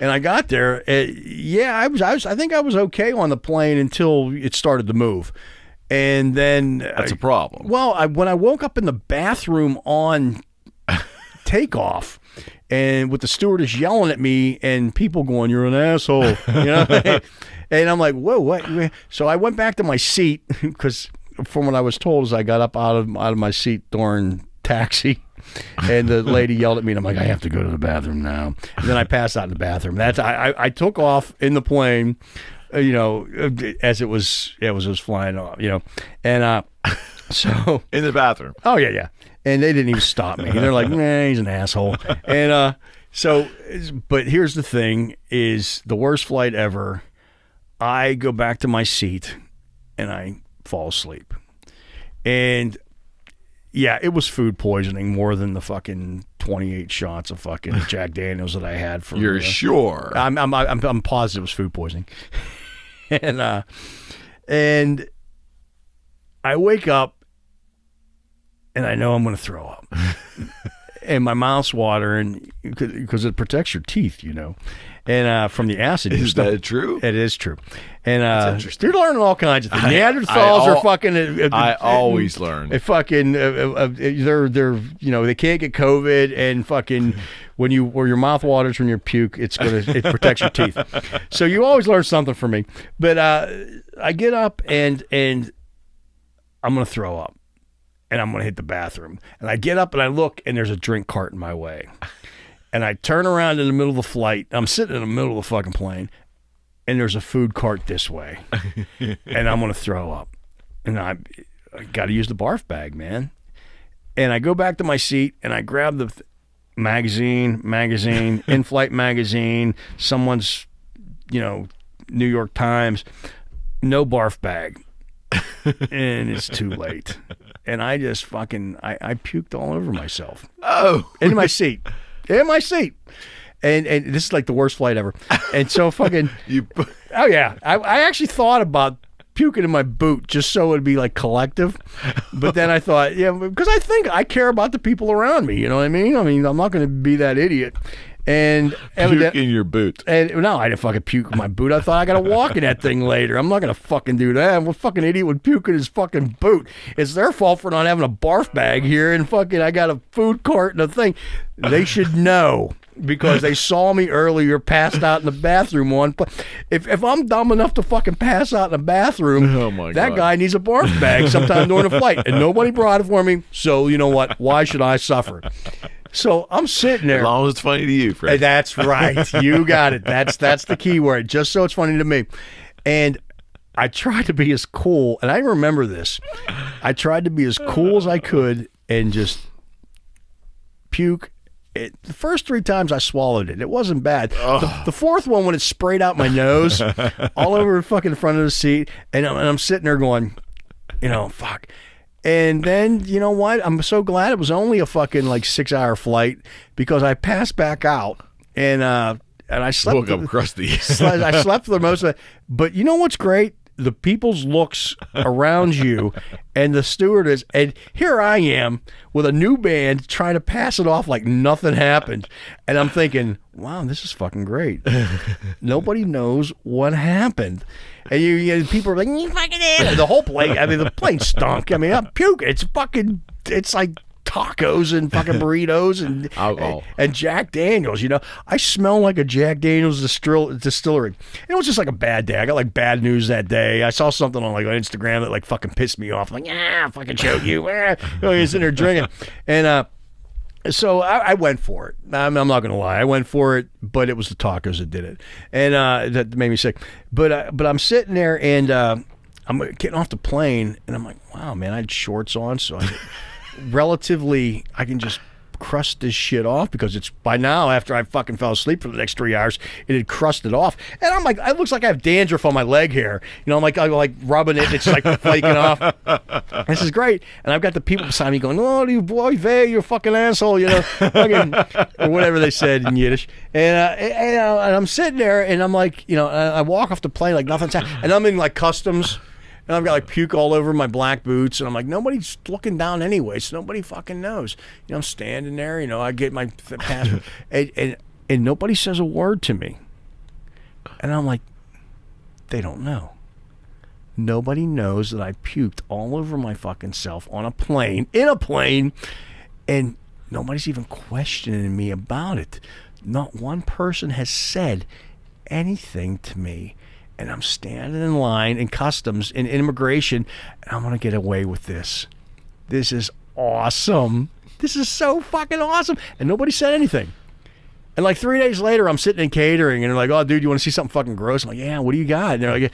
And I got there. Yeah, I think I was okay on the plane until it started to move, and then that's a problem. Well, when I woke up in the bathroom on takeoff. And with the stewardess yelling at me and people going, "You're an asshole," you know. And I'm like, "Whoa, what?" So I went back to my seat because, from what I was told, as I got up out of my seat during taxi, and the lady yelled at me, and I'm like, "I have to go to the bathroom now." And then I passed out in the bathroom. I took off in the plane, you know, as it was flying off, you know, and so in the bathroom. Oh yeah. And they didn't even stop me. They're like, "Nah, he's an asshole." And but here's the thing: is the worst flight ever. I go back to my seat and I fall asleep. And yeah, it was food poisoning more than the fucking 28 shots of fucking Jack Daniels that I had. You're sure? I'm positive it was food poisoning. And I wake up. And I know I'm going to throw up. And my mouth's watering because it protects your teeth, you know. And from the acid. Is that true? It is true. And you're learning all kinds of things. Neanderthals are fucking. I always learn. They fucking. They're you know, they can't get COVID, and fucking when your mouth waters when you puke, it protects your teeth. So you always learn something from me. But I get up and I'm going to throw up. And I'm going to hit the bathroom. And I get up and I look, and there's a drink cart in my way. And I turn around in the middle of the flight. I'm sitting in the middle of the fucking plane, and there's a food cart this way. And I'm going to throw up. And I got to use the barf bag, man. And I go back to my seat, and I grab magazine, in-flight magazine, someone's, New York Times, no barf bag. And it's too late. And I just fucking, I puked all over myself. Oh. In my seat. And this is like the worst flight ever. And so fucking, oh yeah. I actually thought about puking in my boot just so it would be like collective. But then I thought, yeah, because I think I care about the people around me. You know what I mean? I'm not going to be that idiot. And puke in your boot. And no, I didn't fucking puke in my boot. I thought I got to walk in that thing later. I'm not going to fucking do that. What fucking idiot would puke in his fucking boot? It's their fault for not having a barf bag here and fucking I got a food cart and a thing. They should know because they saw me earlier passed out in the bathroom one. If I'm dumb enough to fucking pass out in the bathroom, that guy needs a barf bag sometime during the flight. And nobody brought it for me. So you know what? Why should I suffer? So I'm sitting there. As long as it's funny to you, Fred. That's right. You got it. That's the key word. Just so it's funny to me. And I tried to be as cool, and I remember this. I tried to be as cool as I could and just puke. The first 3 times I swallowed it. It wasn't bad. The fourth one, when it sprayed out my nose, all over the fucking front of the seat, and I'm sitting there going, fuck. And then, you know what? I'm so glad it was only a fucking 6-hour flight because I passed back out and I slept. Woke up crusty. I slept for most of it. But you know what's great? The people's looks around you and the stewardess. And here I am with a new band trying to pass it off like nothing happened. And I'm thinking, wow, this is fucking great. Nobody knows what happened. And people are like, you fucking idiot. The whole plane, the plane stunk. I'm puking. It's like tacos and fucking burritos and alcohol and Jack Daniels. I smell like a Jack Daniels distillery. It was just like a bad day. I got bad news that day. I saw something on Instagram that fucking pissed me off. I'm like, fucking choke you. You're sitting there drinking. And so I went for it. I'm not going to lie. I went for it, but it was the tacos that did it. And that made me sick. But I'm sitting there and I'm getting off the plane and I'm like, wow, man, I had shorts on. So relatively, I can just crust this shit off because it's by now after I fucking fell asleep for the next 3 hours, it had crusted off. And I'm like, it looks like I have dandruff on my leg hair. I'm like rubbing it and it's flaking off. This is great. And I've got the people beside me going, oh, you boy, you fucking asshole, fucking, or whatever they said in Yiddish. And I'm sitting there and I'm like, I walk off the plane like nothing's happening. And I'm in customs. And I've got puke all over my black boots, and I'm like, nobody's looking down anyway, so nobody fucking knows. I'm standing there, I get my passport, and nobody says a word to me. And I'm like, they don't know. Nobody knows that I puked all over my fucking self in a plane, and nobody's even questioning me about it. Not one person has said anything to me. And I'm standing in line in customs, in immigration, and I'm going to get away with this. This is awesome. This is so fucking awesome. And nobody said anything. And 3 days later, I'm sitting in catering, and they're like, oh, dude, you want to see something fucking gross? I'm like, yeah, what do you got? And they're like,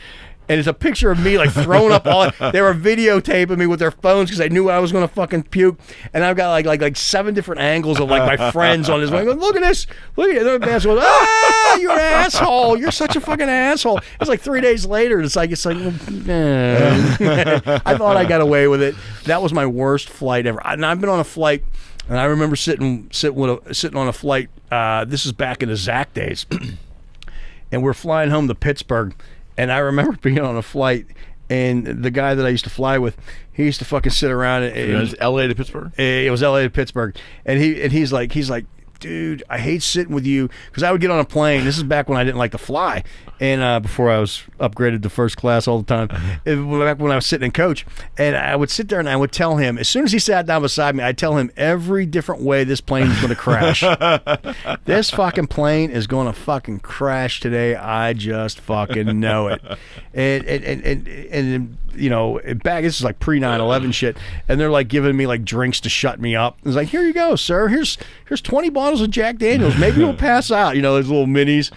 and it's a picture of me throwing up all. They were videotaping me with their phones because they knew I was going to fucking puke. And I've got like 7 different angles of my friends on this. Like, look at this. Look at it. The man goes, you're an asshole. You're such a fucking asshole. It's 3 days later. It's like I thought I got away with it. That was my worst flight ever. And I've been on a flight, and I remember sitting on a flight. This is back in the Zach days, and we're flying home to Pittsburgh. And I remember being on a flight, and the guy that I used to fly with, he used to fucking sit around. It was L.A. to Pittsburgh? It was L.A. to Pittsburgh. And he's like, dude, I hate sitting with you. Because I would get on a plane. This is back when I didn't like to fly. And before I was upgraded to first class all the time. Back when I was sitting in coach. And I would sit there and I would tell him, as soon as he sat down beside me, I'd tell him every different way this plane is going to crash. This fucking plane is going to fucking crash today. I just fucking know it. And back, this is pre 9/11 shit. And they're giving me drinks to shut me up. It's like, here you go, sir. Here's 20 bottles of Jack Daniels. Maybe you'll pass out. Those little minis.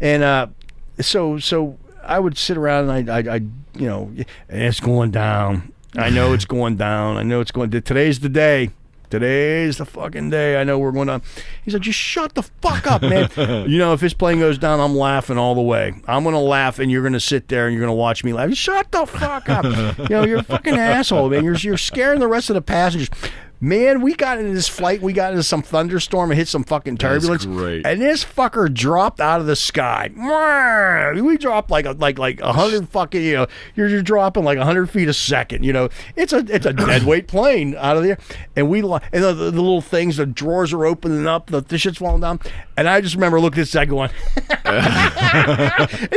And so I would sit around and I and it's going down. I know it's going down. Today's the day. today's the fucking day. I know we're going to. He's like, just shut the fuck up, man. If this plane goes down, I'm laughing all the way. I'm going to laugh, and you're going to sit there and you're going to watch me laugh. Shut the fuck up. You're a fucking asshole, man. You're scaring the rest of the passengers. Man, we got into this flight. We got into some thunderstorm and hit some fucking turbulence. That's great. And this fucker dropped out of the sky. We dropped like 100 fucking. You're dropping like 100 feet a second. It's a dead weight plane out of there. And the little things, the drawers are opening up. The shit's falling down. And I just remember looking at this guy going, he's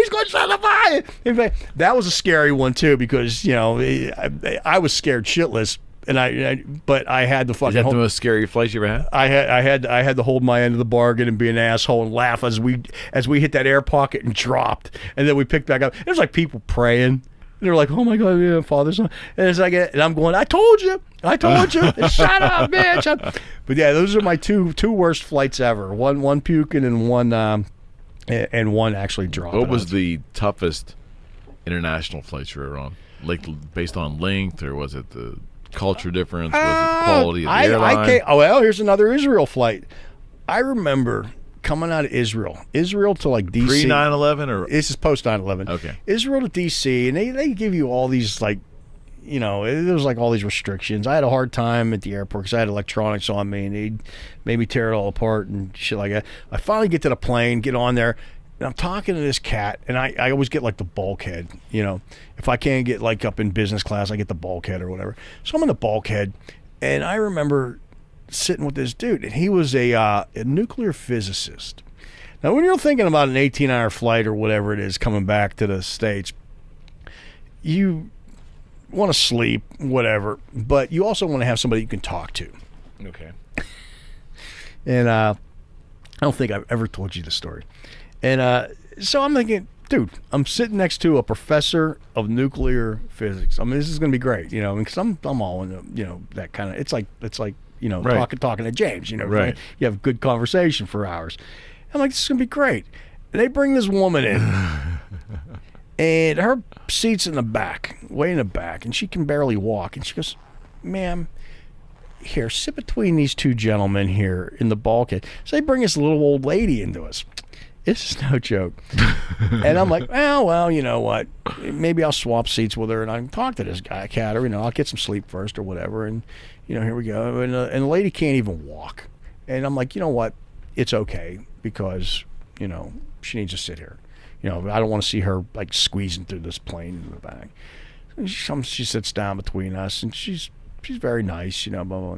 going to shut the fire. In fact, that was a scary one too because I was scared shitless. But I had to fucking. Is that the most scary flight you ever had? I had to hold my end of the bargain and be an asshole and laugh as we hit that air pocket and dropped, and then we picked back up. It was like people praying. And they're like, "Oh my God, yeah, Father, Son," and it's like, and I'm going, "I told you, shut up, man." Shut up. But yeah, those are my two worst flights ever. One puking and one actually dropping. What was the toughest international flight you were on? Like based on length, or was it the culture difference? Was it the quality of the airline? Here's another Israel flight. I remember coming out of Israel to like DC. Pre 9/11 or this is post 9/11. Okay. Israel to DC, and they give you all these there was like all these restrictions. I had a hard time at the airport because I had electronics on me, and they made me tear it all apart and shit like that. I finally get to the plane, get on there. And I'm talking to this cat, and I always get like the bulkhead. If I can't get like up in business class, I get the bulkhead or whatever. So I'm in the bulkhead, and I remember sitting with this dude, and he was a nuclear physicist. Now, when you're thinking about an 18-hour flight or whatever it is coming back to the States, you want to sleep, whatever, but you also want to have somebody you can talk to. Okay. And I don't think I've ever told you the story. And so I'm thinking, dude, I'm sitting next to a professor of nuclear physics. I mean, this is going to be great, because I'm all in, that kind of. It's like right. talking to James, right. You have good conversation for hours. I'm like, this is going to be great. And they bring this woman in, and her seat's in the back, way in the back, and she can barely walk. And she goes, "Ma'am, here, sit between these two gentlemen here in the bulkhead." So they bring this little old lady into us. This is no joke. And I'm like, well, you know what? Maybe I'll swap seats with her and I can talk to this guy, cat, or, I'll get some sleep first or whatever. And, here we go. And the lady can't even walk. And I'm like, you know what? It's okay because, she needs to sit here. I don't want to see her like squeezing through this plane in the back. And she sits down between us and she's very nice, blah, blah, blah.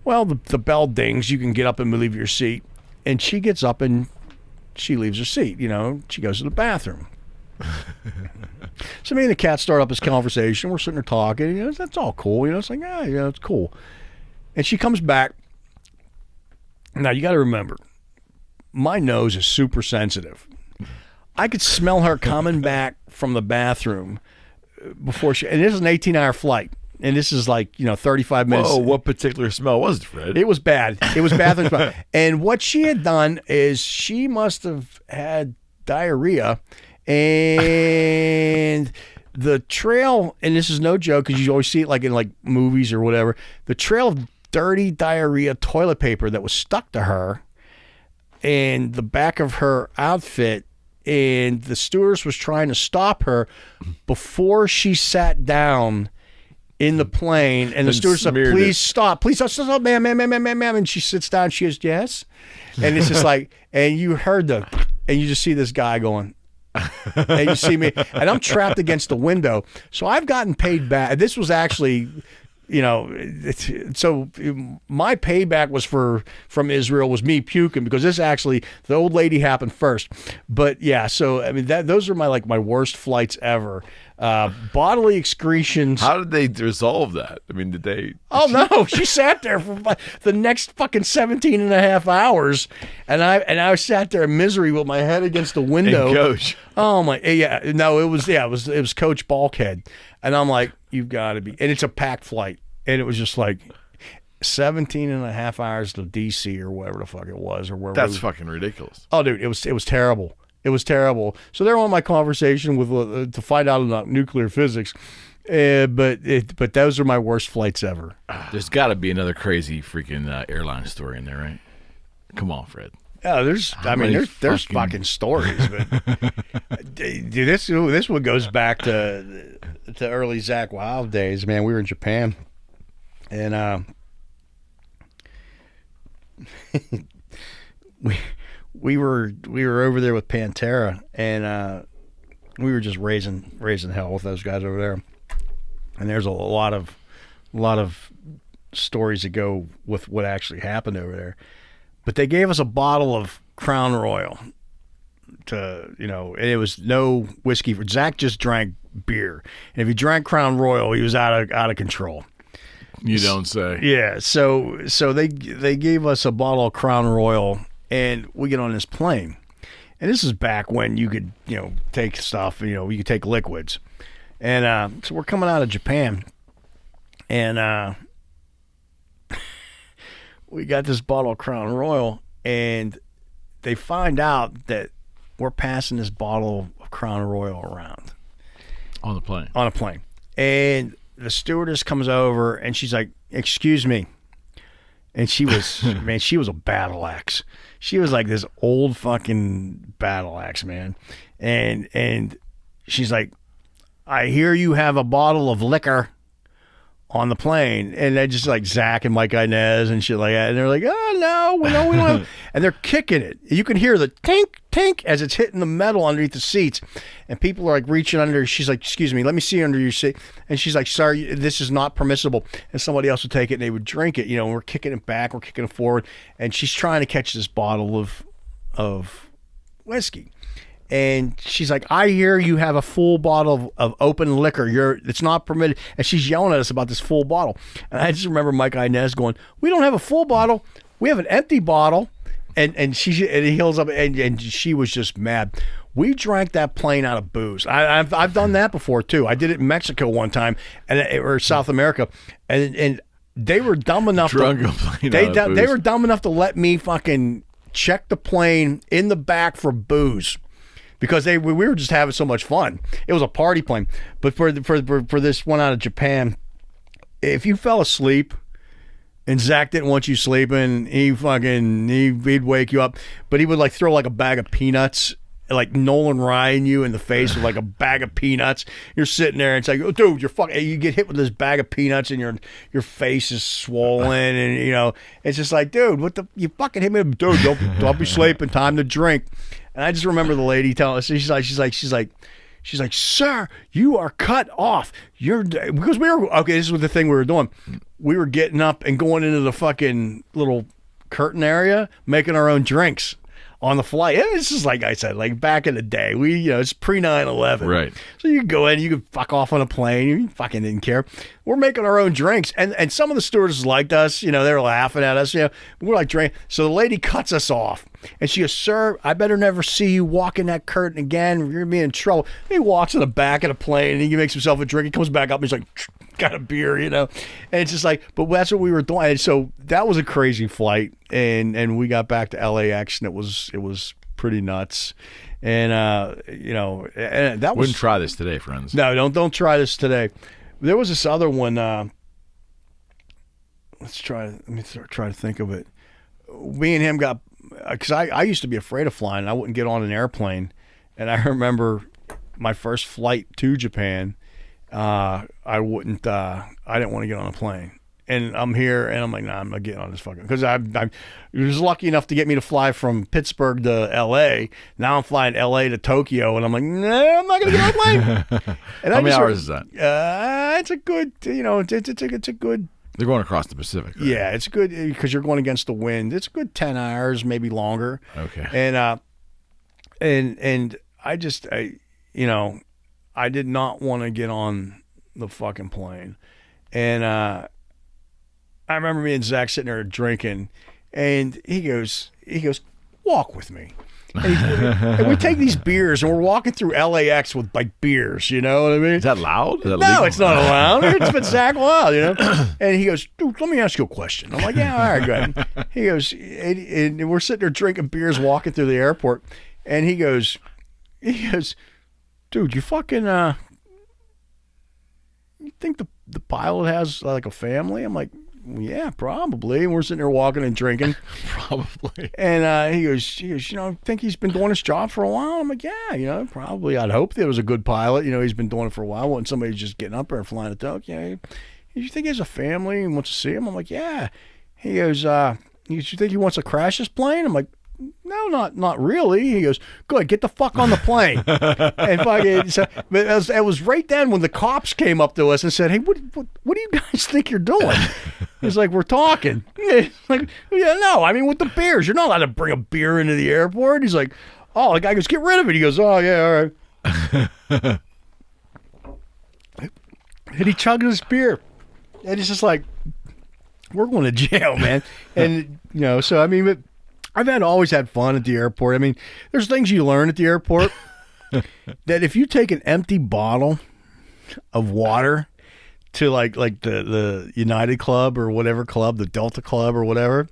Well, the bell dings. You can get up and leave your seat. And she gets up and she leaves her seat, she goes to the bathroom. So me and the cat start up this conversation. We're sitting there talking, that's all cool, it's like, it's cool. And she comes back. Now you got to remember, my nose is super sensitive. I could smell her coming back from the bathroom before and this is an 18-hour flight. And this is like, 35 minutes. Oh, what particular smell was it, Fred? It was bad. It was bathroom smell. And what she had done is she must have had diarrhea. And the trail, and this is no joke because you always see it like in like movies or whatever, the trail of dirty diarrhea toilet paper that was stuck to her and the back of her outfit. And the stewardess was trying to stop her before she sat down in the plane, and the steward said, "Please stop, ma'am." And she sits down. She goes, "Yes," and it's just like, and you heard and you just see this guy going, and you see me, and I'm trapped against the window. So I've gotten paid back. This was actually, so my payback was from Israel was me puking because the old lady happened first. But yeah, so I mean those are my worst flights ever. Bodily excretions. How did they resolve that? I mean, did they? Oh, no. She sat there for the next fucking 17 and a half hours. And I sat there in misery with my head against the window. And Coach. Oh, my. Yeah. No, it was Coach Bulkhead. And I'm like, you've got to be. And it's a packed flight. And it was just like 17 and a half hours to D.C. or whatever the fuck it was. Or wherever. That's fucking ridiculous. Oh, dude, it was terrible. It was terrible. So they're on my conversation with to find out about nuclear physics, But those are my worst flights ever. There's got to be another crazy freaking airline story in there, right? Come on, Fred. Yeah, there's fucking stories, but dude, this one goes back to early Zach Wild days. Man, we were in Japan, and we were over there with Pantera, and we were just raising hell with those guys over there. And there's a lot of stories that go with what actually happened over there. But they gave us a bottle of Crown Royal and it was no whiskey. Zach just drank beer. And if he drank Crown Royal, he was out of control. You don't say. Yeah. So they gave us a bottle of Crown Royal, and we get on this plane. And this is back when you could, take stuff, you could take liquids. And so we're coming out of Japan, and we got this bottle of Crown Royal, and they find out that we're passing this bottle of Crown Royal around. On the plane. On a plane. And the stewardess comes over, and she's like, "Excuse me." And she was, man, she was a battle axe. She was like this old fucking battle axe, man. And she's like, "I hear you have a bottle of liquor on the plane." And they just like Zach and Mike Inez and shit like that. And they're like, "Oh, no, we don't have." And they're kicking it. You can hear the tink, tink as it's hitting the metal underneath the seats. And people are like reaching under. She's like, "Excuse me, let me see under your seat." And she's like, "Sorry, this is not permissible." And somebody else would take it and they would drink it. And we're kicking it back, we're kicking it forward. And she's trying to catch this bottle of whiskey. And she's like, "I hear you have a full bottle of open liquor. It's not permitted." And she's yelling at us about this full bottle. And I just remember Mike Inez going, "We don't have a full bottle. We have an empty bottle." And he heals up, and she was just mad. We drank that plane out of booze. I've done that before too. I did it in Mexico one time, or South America, and they were dumb enough. They were dumb enough to let me fucking check the plane in the back for booze. Because we were just having so much fun. It was a party plane. But for this one out of Japan, if you fell asleep and Zach didn't want you sleeping, he'd wake you up. But he would like throw like a bag of peanuts, like Nolan Ryan you in the face with like a bag of peanuts. You're sitting there and it's like, "Oh, dude, you get hit with this bag of peanuts and your face is swollen." And it's just like, "Dude, you fucking hit me, dude, don't be sleeping, time to drink." And I just remember the lady telling us, she's like, "Sir, you are cut off. Because we were, okay, this was the thing we were doing. We were getting up and going into the fucking little curtain area, making our own drinks on the flight." This is like I said, like back in the day. It's pre 9/11. Right. So you could go in, you could fuck off on a plane. You fucking didn't care. We're making our own drinks. And some of the stewardesses liked us. They were laughing at us. We're like drinking. So the lady cuts us off. And she goes, "Sir, I better never see you walk in that curtain again. You're going to be in trouble." He walks in the back of the plane and he makes himself a drink. He comes back up and he's like, "Got a beer," And it's just like, but that's what we were doing. And so that was a crazy flight. And we got back to LAX and it was pretty nuts. And, and that was. Wouldn't try this today, friends. No, don't try this today. There was this other one. Let me try to think of it. Me and him got, because I used to be afraid of flying. I wouldn't get on an airplane. And I remember my first flight to Japan, I didn't want to get on a plane. And I'm here, and I'm like, "Nah, I'm not getting on this fucking," because I was lucky enough to get me to fly from Pittsburgh to L.A. Now I'm flying L.A. to Tokyo, and I'm like, "Nah, I'm not going to get on a plane." And How many hours is that? It's a good, it's a good. They're going across the Pacific, right? Yeah, it's good because you're going against the wind. It's a good 10 hours, maybe longer. Okay. And I did not want to get on the fucking plane. And I remember me and Zach sitting there drinking, and he goes, "Walk with me." And we take these beers, and we're walking through LAX with like beers, you know what I mean? Is that loud? Is that No, legal? it's not allowed. It's been Zach Wild, And he goes, "Dude, let me ask you a question." I'm like, "Yeah, all right, go ahead." He goes, and we're sitting there drinking beers, walking through the airport, and he goes, "Dude, you fucking think the pilot has like a family? I'm like, well, yeah, probably. And we're sitting there walking and drinking. Probably. And he goes, I think he's been doing his job for a while. I'm like, yeah, probably. I'd hope there was a good pilot. He's been doing it for a while. When somebody's just getting up there and flying a duck, you think he has a family and wants to see him? I'm like, yeah. He goes, you think he wants to crash this plane? I'm like, no, not really. He goes, good, get the fuck on the plane. And fucking, but it was right then when the cops came up to us and said, hey, what do you guys think you're doing? He's like, we're talking. Like, yeah, no, I mean, with the beers, you're not allowed to bring a beer into the airport. He's like, oh, the guy goes, get rid of it. He goes, oh, yeah, all right. And he chugged his beer. And it's just like, we're going to jail, man. And, so, I mean, but I've always had fun at the airport. I mean, there's things you learn at the airport that if you take an empty bottle of water to like the United Club or whatever club, the Delta Club or whatever,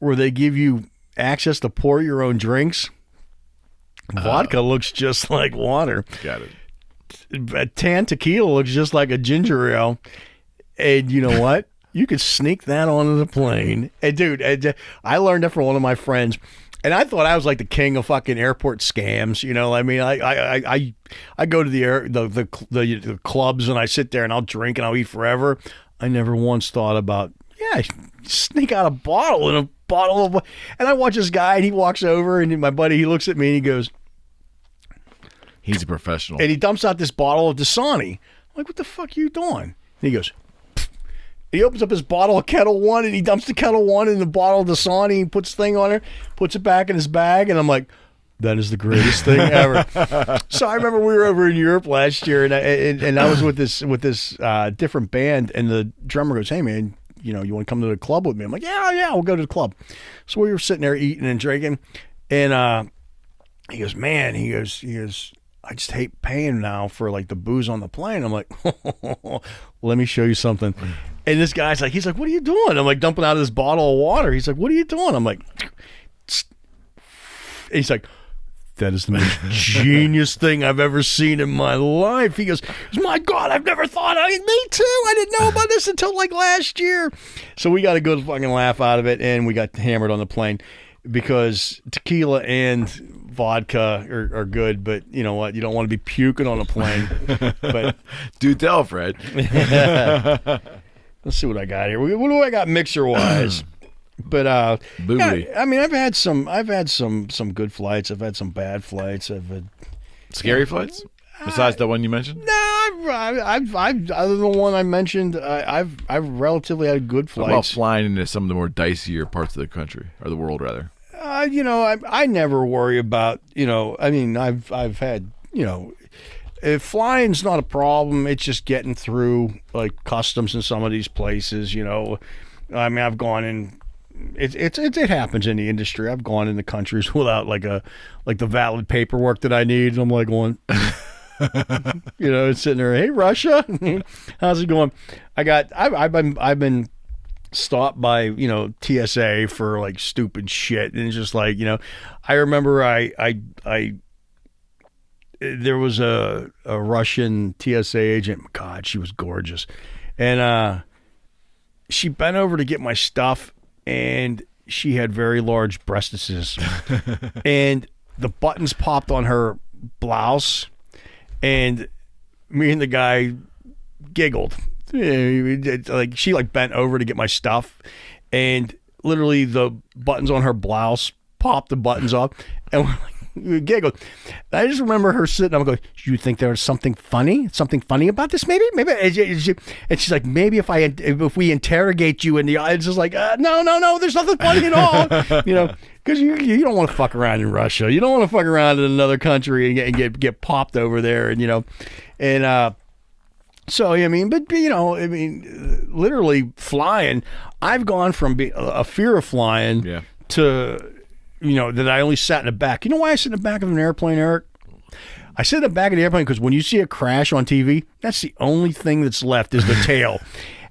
where they give you access to pour your own drinks, vodka looks just like water. Got it. A tan tequila looks just like a ginger ale. And you know what? You could sneak that onto the plane. And dude, I learned that from one of my friends. And I thought I was like the king of fucking airport scams. I mean, I go to the clubs and I sit there and I'll drink and I'll eat forever. I never once thought about, sneak out a bottle of, and I watch this guy and he walks over and my buddy, he looks at me and he goes, he's a professional. And he dumps out this bottle of Dasani. I'm like, what the fuck are you doing? And he goes, he opens up his bottle of Kettle One and he dumps the Kettle One in the bottle of Dasani. He puts the thing on it, puts it back in his bag, and I'm like, that is the greatest thing ever. So I remember we were over in Europe last year, and I was with this different band, and the drummer goes, hey man, you want to come to the club with me? I'm like, yeah, we'll go to the club. So we were sitting there eating and drinking, and he goes, man, he goes, I just hate paying now for like the booze on the plane. I'm like, let me show you something. And this guy's like, he's like, what are you doing? I'm like dumping out of this bottle of water. He's like, what are you doing? I'm like, he's like, that is the most genius thing I've ever seen in my life. He goes, my God, I've never thought of it. Me too. I didn't know about this until like last year. So we got a good fucking laugh out of it, and we got hammered on the plane because tequila and vodka are good, but you know what? You don't want to be puking on a plane. But do tell, Fred. Let's see what I got here. What do I got mixer wise? But I mean, I've had some good flights. I've had some bad flights. I've had scary flights besides the one you mentioned. No, I've other than the one I mentioned, I've relatively had good flights. What about flying into some of the more dicier parts of the country or the world, rather? I never worry about. I mean, I've had. If flying's not a problem, it's just getting through like customs in some of these places. I mean, I've gone in. It happens in the industry. I've gone into countries without like the valid paperwork that I need. And I'm like going, sitting there. Hey, Russia, how's it going? I've been stopped by TSA for like stupid shit, and it's just like I remember there was a Russian TSA agent. God, she was gorgeous, and she bent over to get my stuff. And she had very large breastises, and the buttons popped on her blouse, and me and the guy giggled. Like she bent over to get my stuff, and literally the buttons on her blouse popped the buttons off, and we giggled. I just remember her sitting up going, "Do you think there's something funny about this? Maybe." And she's like, "Maybe if we interrogate you in the eye," it's just like, no, there's nothing funny at all, because you don't want to fuck around in Russia. You don't want to fuck around in another country and get popped over there, and so I mean, but literally flying. I've gone from a fear of flying to. That I only sat in the back. You know why I sit in the back of an airplane, Eric? I sit in the back of the airplane because when you see a crash on TV, that's the only thing that's left is the tail.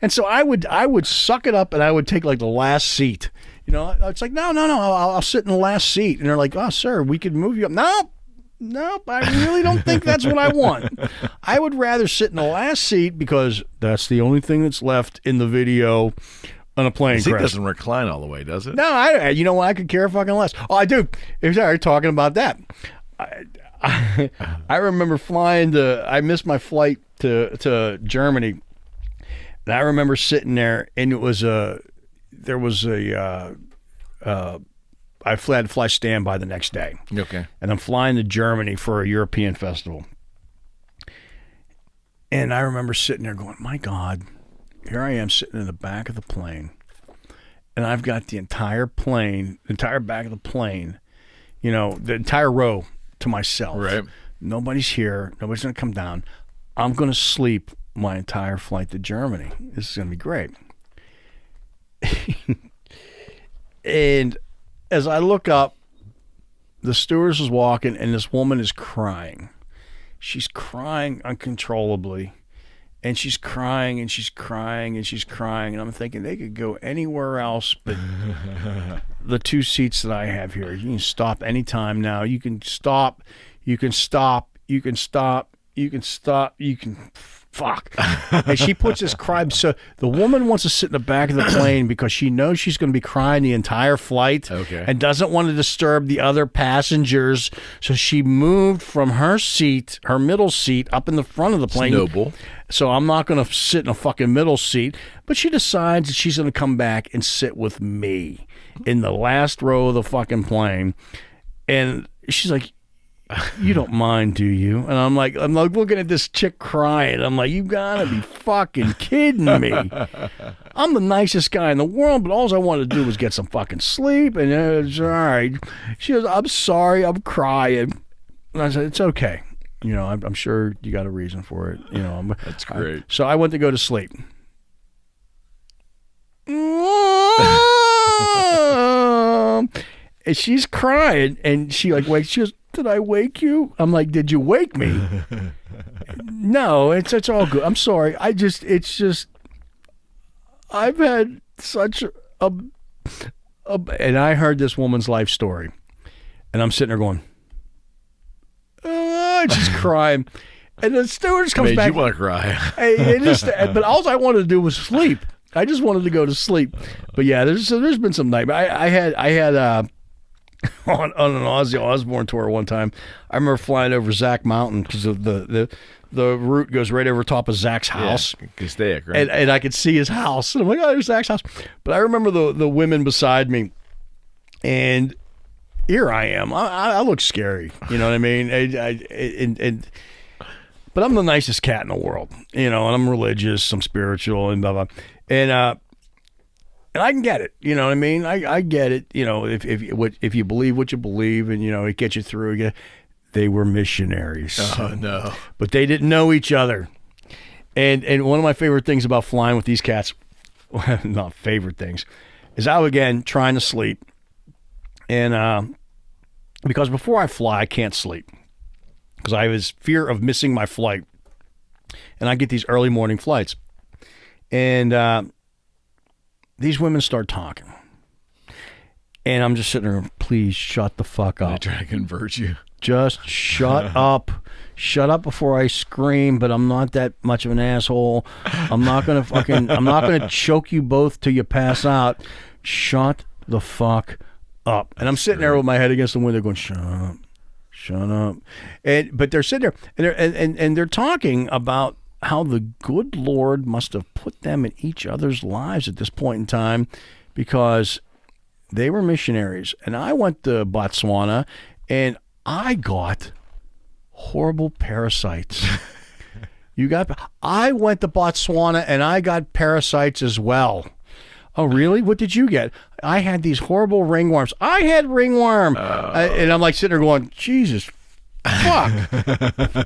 And so I would suck it up and I would take like the last seat. It's like, no, I'll sit in the last seat. And they're like, oh, sir, we could move you up. No, Nope, I really don't think that's what I want. I would rather sit in the last seat because that's the only thing that's left in the video on a plane The seat crash. doesn't recline all the way, does it? No, you know what? I could care fucking less. Oh, I do. Sorry, talking about that. I remember flying I missed my flight to Germany. And I remember sitting there, and I had to fly standby the next day. Okay. And I'm flying to Germany for a European festival. And I remember sitting there going, my God, here I am sitting in the back of the plane. And I've got the entire back of the plane, the entire row to myself. Right. Nobody's here. Nobody's going to come down. I'm going to sleep my entire flight to Germany. This is going to be great. And as I look up, the stewardess is walking, and this woman is crying. She's crying uncontrollably, and she's crying, and she's crying, and she's crying, and I'm thinking they could go anywhere else but the two seats that I have here. You can stop anytime now. You can stop. You can stop. You can stop. You can stop. You can... Fuck. And she puts this cry. So the woman wants to sit in the back of the plane because she knows she's going to be crying the entire flight and doesn't want to disturb the other passengers. So she moved from her seat, her middle seat, up in the front of the plane. It's noble. So I'm not going to sit in a fucking middle seat. But she decides that she's going to come back and sit with me in the last row of the fucking plane. And she's like, you don't mind, do you? And I'm like looking at this chick crying. I'm like, you gotta be fucking kidding me. I'm the nicest guy in the world, but all I wanted to do was get some fucking sleep, and it's all right. She goes, I'm sorry, I'm crying. And I said, it's okay. I'm sure you got a reason for it. That's great. So I went to go to sleep. And she's crying, and she wakes. She goes, did I wake you? I'm like, did you wake me? No, it's all good. I'm sorry. It's just, I've had such and I heard this woman's life story, and I'm sitting there going, and she's crying, and the stewardess comes Made back. you want to cry. But all I wanted to do was sleep. I just wanted to go to sleep. But yeah, there's been some nightmares. I had on an Ozzy Osbourne tour one time. I remember flying over Zach Mountain because of the route goes right over top of Zach's house. Yeah, Castaic, right? And I could see his house. And I'm like, oh, there's Zach's house. But I remember the women beside me, and here I am. I look scary. You know what I mean? But I'm the nicest cat in the world. And I'm religious, I'm spiritual, and blah, blah. And I can get it, you know what I mean? I get it, if you believe what you believe, and it gets you through. They were missionaries. Oh no! But they didn't know each other. And one of my favorite things about flying with these cats, not favorite things, is I again trying to sleep, and because before I fly, I can't sleep because I have this fear of missing my flight, and I get these early morning flights, and these women start talking, and I'm just sitting there, please shut the fuck up. They try to convert you. Just shut up. Shut up before I scream, but I'm not that much of an asshole. I'm not going to choke you both till you pass out. Shut the fuck up. And I'm sitting there with my head against the window going, shut up. Shut up. But they're sitting there and they're talking about how the good Lord must have put them in each other's lives at this point in time because they were missionaries. And I went to Botswana and I got horrible parasites. I went to Botswana and I got parasites as well. Oh, really? What did you get? I had these horrible ringworms. I had ringworm. And I'm like sitting there going, Jesus fuck.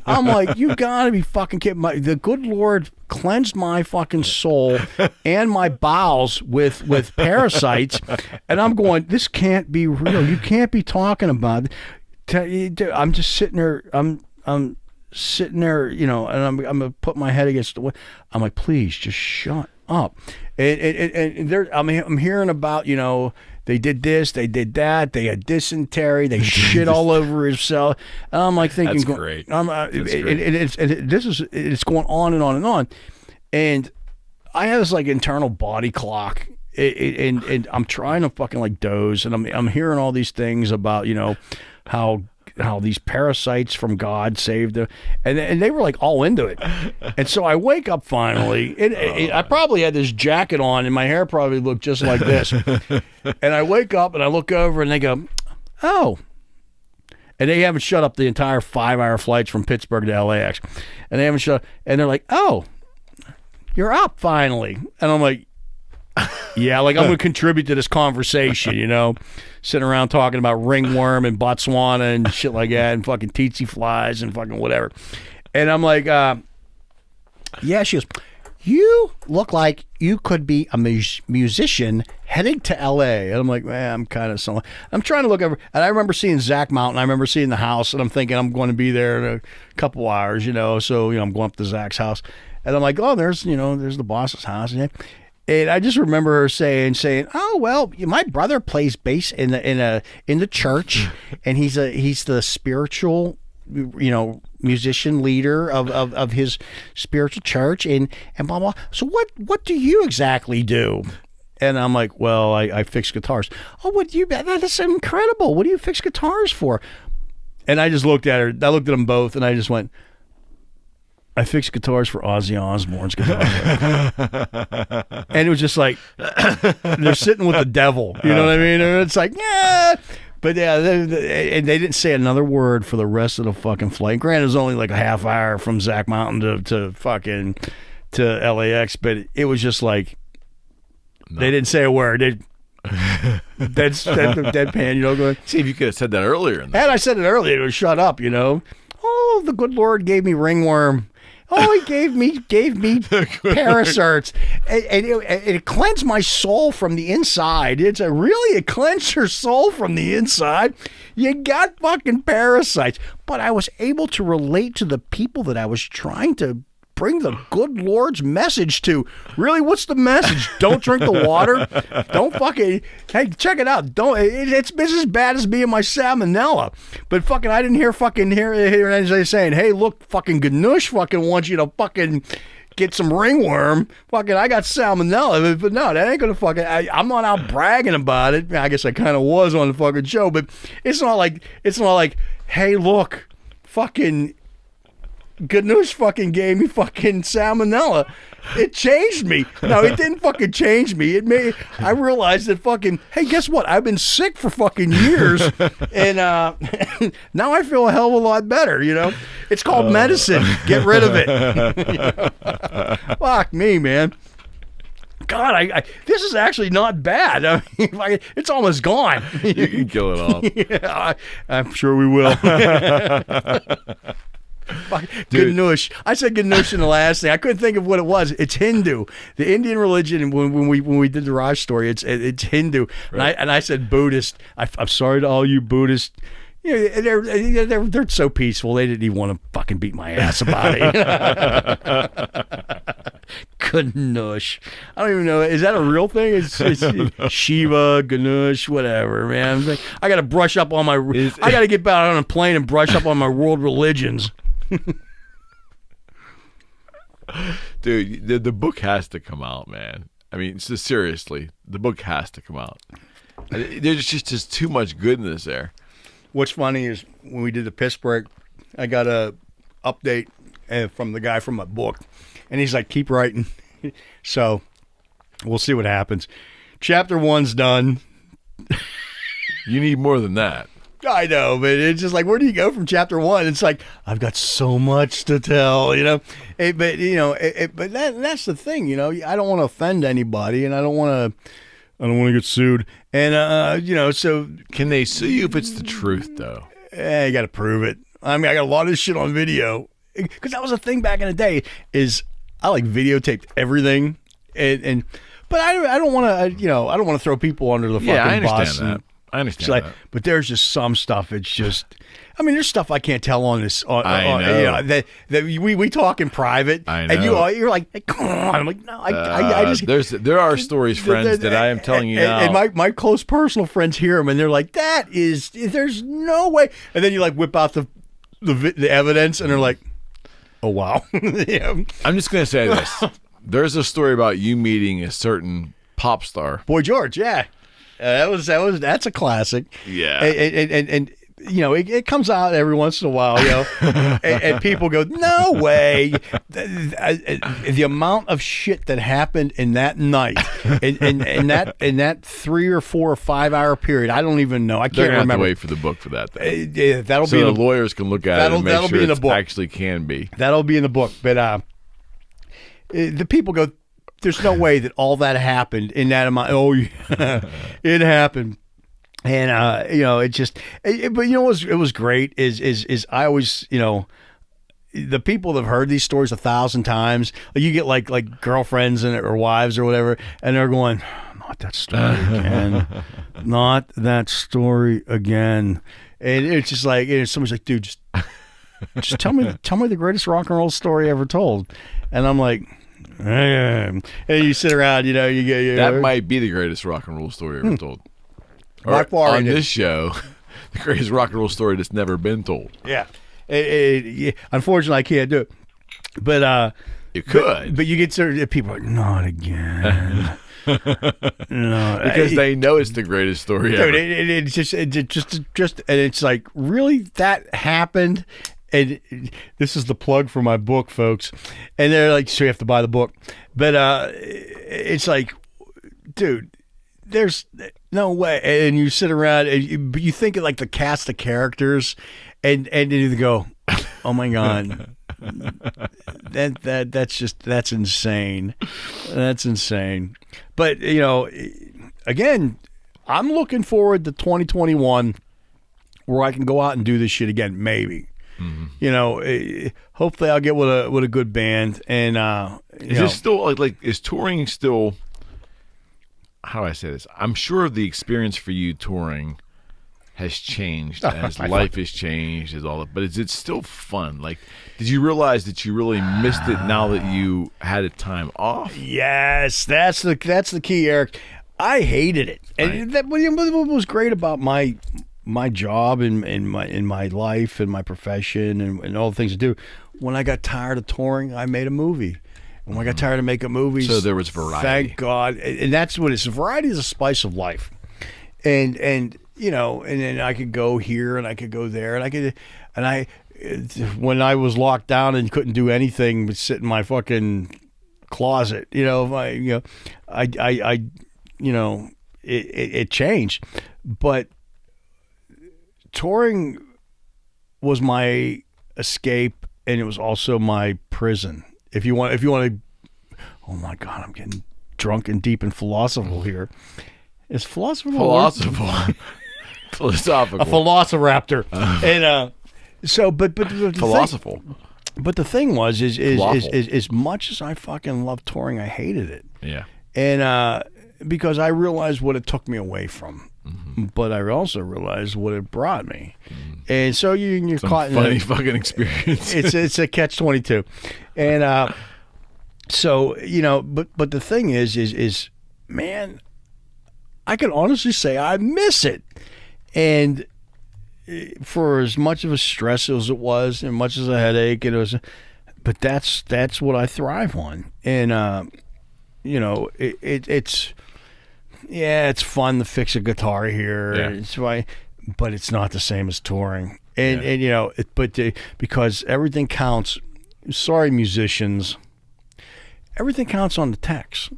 I'm like, you gotta be fucking kidding. The good Lord cleansed my fucking soul and my bowels with parasites. And I'm going, this can't be real. You can't be talking about it. I'm just sitting there. I'm sitting there, and I'm gonna put my head against the wall. I'm like, please, just shut up. And I'm hearing about, They did this, they did that, they had dysentery, they shit all over himself. And I'm like thinking, That's great. It's going on and on and on. And I have this like internal body clock, and I'm trying to fucking like doze, and I'm hearing all these things about, you know, how these parasites from God saved them, and they were like all into it. And so I wake up finally, I probably had this jacket on, and my hair probably looked just like this. And I wake up and I look over, and they go, "Oh." And they haven't shut up the entire 5-hour flights from Pittsburgh to LAX. And they haven't shut up. And they're like, "Oh, you're up finally." And I'm like, yeah, like I'm going to contribute to this conversation, you know, sitting around talking about ringworm and Botswana and shit like that and fucking tsetse flies and fucking whatever. And I'm like, yeah, she goes, "You look like you could be a musician heading to LA." And I'm like, man, I'm kind of something. I'm trying to look over, and I remember seeing Zach Mountain. I remember seeing the house, and I'm thinking I'm going to be there in a couple hours, you know. So, you know, I'm going up to Zach's house, and I'm like, oh, there's the boss's house. And I just remember her saying, "Oh well, my brother plays bass in the church, and he's the spiritual, you know, musician leader of his spiritual church, and blah blah. So what do you exactly do?" And I'm like, "Well, I fix guitars." "Oh, what do you? That's incredible. What do you fix guitars for?" And I just looked at her. I looked at them both, and I just went, "I fix guitars for Ozzy Osbourne's guitar." And it was just like, they're sitting with the devil. You know what I mean? And it's like, yeah. But yeah, and they didn't say another word for the rest of the fucking flight. Granted, it was only like a half hour from Zach Mountain to LAX, but it was just like, they didn't say a word. Deadpan, you know. Going, see, if you could have said that earlier. Had I said it earlier, it would shut up, you know. "Oh, the good Lord gave me ringworm. Oh, he gave me parasites, and it cleansed my soul from the inside." It cleansed your soul from the inside. You got fucking parasites, but I was able to relate to the people that I was trying to bring the good Lord's message to. Really, what's the message? Don't drink the water. Don't fucking, hey, check it out. It's as bad as me and my salmonella. But fucking, I didn't hear anybody saying, "Hey, look, fucking Ganush fucking wants you to fucking get some ringworm. Fucking, I got salmonella." But no, that ain't gonna fucking, I'm not out bragging about it. I guess I kind of was on the fucking show, but it's not like, "Hey, look, fucking Ganush fucking gave me fucking salmonella." It changed me. No, it didn't fucking change me. I realized that fucking, hey, guess what? I've been sick for fucking years, and now I feel a hell of a lot better, you know? It's called medicine. Get rid of it. You know? Fuck me, man. God, this is actually not bad. I mean, it's almost gone. You can kill it off. Yeah, I'm sure we will. Ganush. I said Ganush in the last thing. I couldn't think of what it was. It's Hindu, the Indian religion. And when we did the Raj story, it's Hindu. Right. And I said Buddhist. I'm sorry to all you Buddhists. You know, they're so peaceful. They didn't even want to fucking beat my ass about it. Ganush. I don't even know. Is that a real thing? It's Shiva, Ganush, whatever, man. I got to brush up on my. I got to get back on a plane and brush up on my world religions. Dude, the book has to come out, man. I mean, seriously, the book has to come out. There's just too much goodness there. What's funny is when we did the piss break, I got a update from the guy from my book, and he's like, "Keep writing." So we'll see what happens. Chapter 1's done. You need more than that. I know, but it's just like, where do you go from chapter 1? It's like, I've got so much to tell, you know. But that's the thing, you know. I don't want to offend anybody, and I don't want to get sued. And you know, so can they sue you if it's the truth, though? You got to prove it. I mean, I got a lot of this shit on video, because that was a thing back in the day. Is I like videotaped everything, but I don't want to, you know, I don't want to throw people under the fucking bus. I understand that. But there's just some stuff. It's just, I mean, there's stuff I can't tell on this. I know. That we talk in private. I know. And you're like, hey, come on. I'm like, no, I just. There are stories, friends, that I am telling you now. And my close personal friends hear them, and they're like, there's no way. And then you like whip out the evidence, and they're like, oh wow. Yeah. I'm just gonna say this. There's a story about you meeting a certain pop star. Boy George, yeah. That's a classic. Yeah. And you know, it comes out every once in a while, you know, and people go, no way. The amount of shit that happened in that night, in that 3 or 4 or 5 hour period, I don't even know. I can't remember. Have to wait for the book for that thing. That'll so be the lawyers can look at it and make sure it actually can be. That'll be in the book. But the people go, there's no way that all that happened in that amount. Oh, yeah, it happened. And you know, but you know, it was great. Is I always, you know, the people that have heard these stories 1,000 times, you get like girlfriends or wives or whatever, and they're going, not that story again, not that story again. And it's just like, somebody's like, dude, just tell me the greatest rock and roll story ever told. And I'm like, and you sit around, you know, that might be the greatest rock and roll story ever told. By far, on this show, the greatest rock and roll story that's never been told. Yeah. Unfortunately, I can't do it. But you could. But you get certain people are like, not again. No, because they know it's the greatest story ever. Dude, it's just, and it's like, really, that happened. And this is the plug for my book, folks. And they're like, so you have to buy the book. But it's like, dude, there's no way. And you sit around and you think of like the cast of characters, and you go, oh my god, that's insane. That's insane. But you know, again, I'm looking forward to 2021 where I can go out and do this shit again. Maybe. Mm-hmm. You know, hopefully I'll get with a good band. And is this still like is touring still? How do I say this? I'm sure the experience for you touring has changed as life has changed, as all that. But is it still fun? Like, did you realize that you really missed it now that you had a time off? Yes, that's the key, Eric. I hated it, and that what was great about my job and in my life and my profession and all the things I do. When I got tired of touring, I made a movie. When I got tired of making movies, so there was variety. Thank God, and that's what it's. Variety is a spice of life, and you know, and then I could go here and I could go there, and when I was locked down and couldn't do anything but sit in my fucking closet, you know, I it changed, but touring was my escape, and it was also my prison. If you want to, oh my God, I'm getting drunk and deep and philosophical here. Is philosophical? A velociraptor. And so, but philosophical. But the thing was, is as much as I fucking love touring, I hated it. Yeah. And because I realized what it took me away from. Mm-hmm. But I also realized what it brought me. Mm-hmm. And so you're some caught in funny fucking experience. It's a catch-22. And so, you know, but the thing is man, I can honestly say I miss it. And for as much of a stress as it was, and much as a headache, but that's what I thrive on. And you know, it's fun to fix a guitar here. Yeah. It's why, but it's not the same as touring. And you know, because everything counts. Sorry, musicians. Everything counts on the text.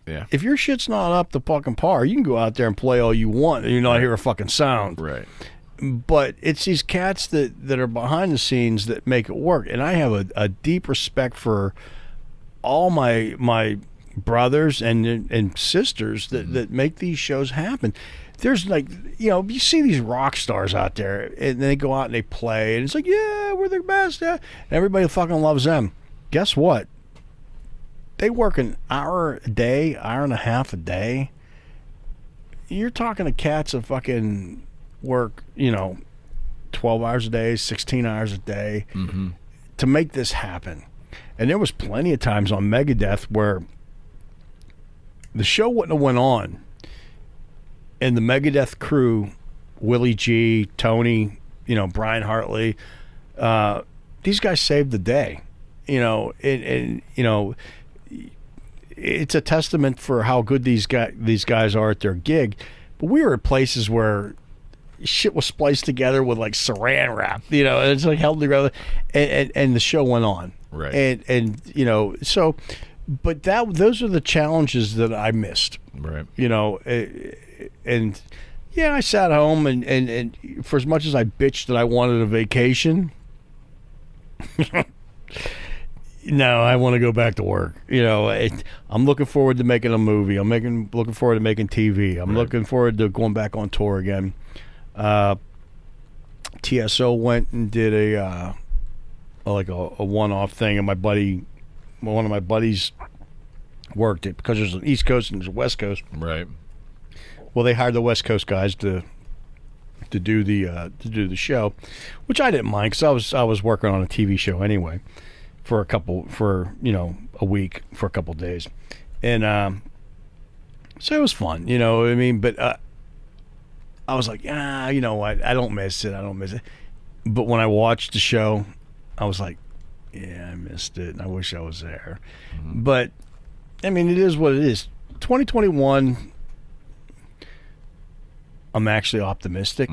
Yeah. If your shit's not up to fucking par, you can go out there and play all you want, and you're not hear a fucking sound. Right. But it's these cats that are behind the scenes that make it work. And I have a deep respect for all my brothers and sisters that make these shows happen. There's like, you know, you see these rock stars out there, and they go out and they play, and it's like, yeah, we're the best. Yeah. And everybody fucking loves them. Guess what? They work an hour a day, hour and a half a day. You're talking to cats that fucking work, you know, 12 hours a day, 16 hours a day to make this happen. And there was plenty of times on Megadeth where the show wouldn't have went on, and the Megadeth crew, Willie G, Tony, Brian Hartley, these guys saved the day. And it's a testament for how good these guys are at their gig. But we were at places where shit was spliced together with like saran wrap, and it's like held together, and the show went on. Right. And so, but those are the challenges that I missed. Right. And yeah, I sat home and for as much as I bitched that I wanted a vacation, no, I want to go back to work. I'm looking forward to making a movie. Looking forward to making TV. I'm looking forward to going back on tour again. TSO went and did a one-off thing, and one of my buddies worked it because there's an East Coast and there's a West Coast. Right. Well, they hired the West Coast guys to do the show, which I didn't mind because I was working on a TV show anyway for a week, for a couple days, and so it was fun, what I mean. But I was like, I don't miss it. But when I watched the show, I was like, yeah, I missed it. I wish I was there. But I mean, it is what it is. 2021. I'm actually optimistic.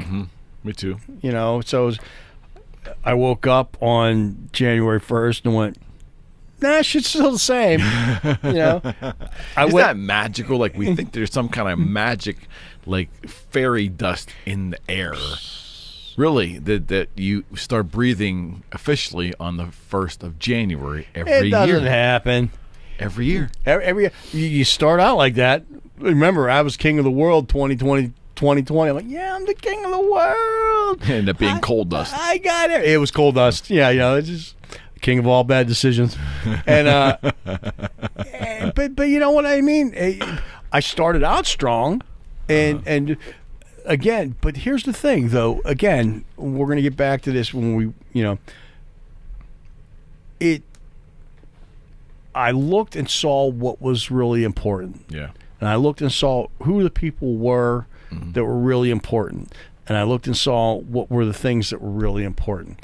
Me too. So I woke up on January 1st and went, nah, shit's still the same. Is that magical? Like, we think there's some kind of magic, like fairy dust in the air. Really, that you start breathing officially on the 1st of January every year. It doesn't happen. Every year. Every year. You start out like that. Remember, I was king of the world 2020. I'm like, yeah, I'm the king of the world. It ended up being coal dust. I got it. It was coal dust. Yeah, it's just king of all bad decisions. And but you know what I mean? I started out strong, and again, but here's the thing, though. Again, we're going to get back to this when we, I looked and saw what was really important. Yeah. And I looked and saw who the people were that were really important. And I looked and saw what were the things that were really important.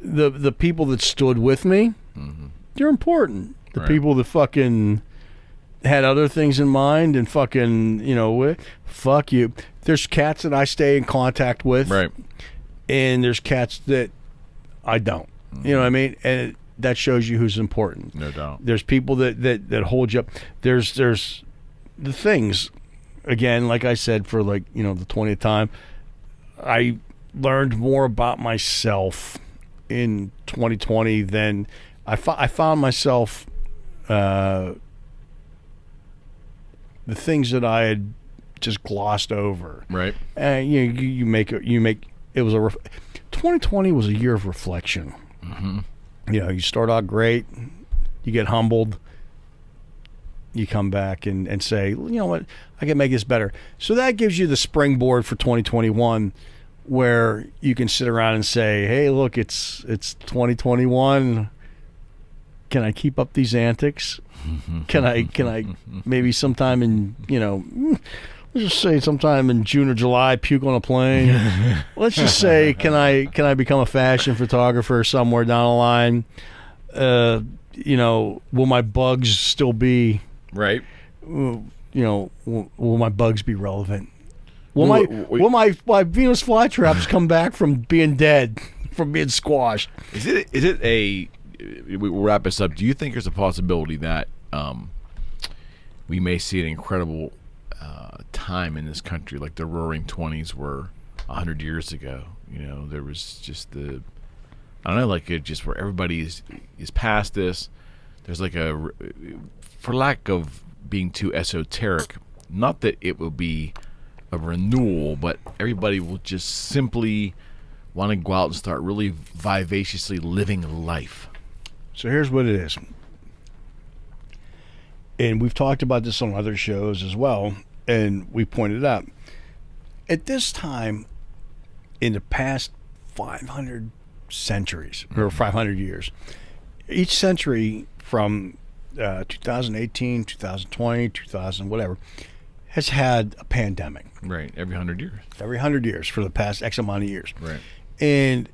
The people that stood with me, they're important. The people that fucking had other things in mind and fucking, fuck you. There's cats that I stay in contact with. Right. And there's cats that I don't. You know what I mean? And that shows you who's important. No doubt. There's people that hold you up. There's the things, again, like I said, for the 20th time, I learned more about myself in 2020 than I found myself, the things that I had just glossed over. Right. And you make it was 2020 was a year of reflection. You start out great, you get humbled, you come back and say, you know what, I can make this better. So that gives you the springboard for 2021, where you can sit around and say, hey, look, it's 2021. Can I keep up these antics? Can I maybe sometime in, let's just say sometime in June or July, puke on a plane? Let's just say, can I become a fashion photographer somewhere down the line? Will my bugs still be right? Will my bugs be relevant? Will my Venus flytraps come back from being dead, from being squashed? Is it a? We'll wrap this up. Do you think there's a possibility that we may see an incredible time in this country, like the Roaring 20s were 100 years ago? There was just I don't know, like it just where everybody is past this. There's like for lack of being too esoteric, not that it will be a renewal, but everybody will just simply want to go out and start really vivaciously living life. So here's what it is. And we've talked about this on other shows as well, and we pointed out, at this time, in the past 500 centuries or 500 years. Each century from 2018, 2020, 2000, whatever, has had a pandemic. Right, every 100 years. Every 100 years for the past X amount of years. Right. And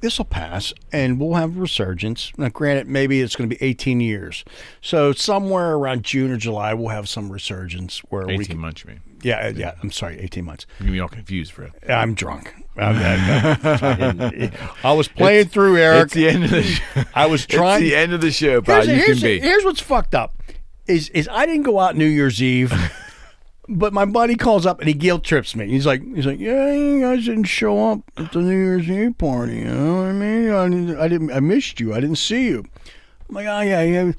this will pass, and we'll have a resurgence. Now, granted, maybe it's going to be 18 years. So somewhere around June or July, we'll have some resurgence where 18 months, you mean? Yeah. I'm sorry, 18 months. You're going to be all confused, Fred. I'm drunk. I was playing through, Eric. It's the end of the show. I was trying. It's the end of the show, pal. You can be. Here's what's fucked up. Is I didn't go out New Year's Eve. But my buddy calls up and he guilt trips me. He's like, yeah, you guys didn't show up at the New Year's Eve party. You know what I mean? I missed you. I didn't see you. I'm like, oh yeah.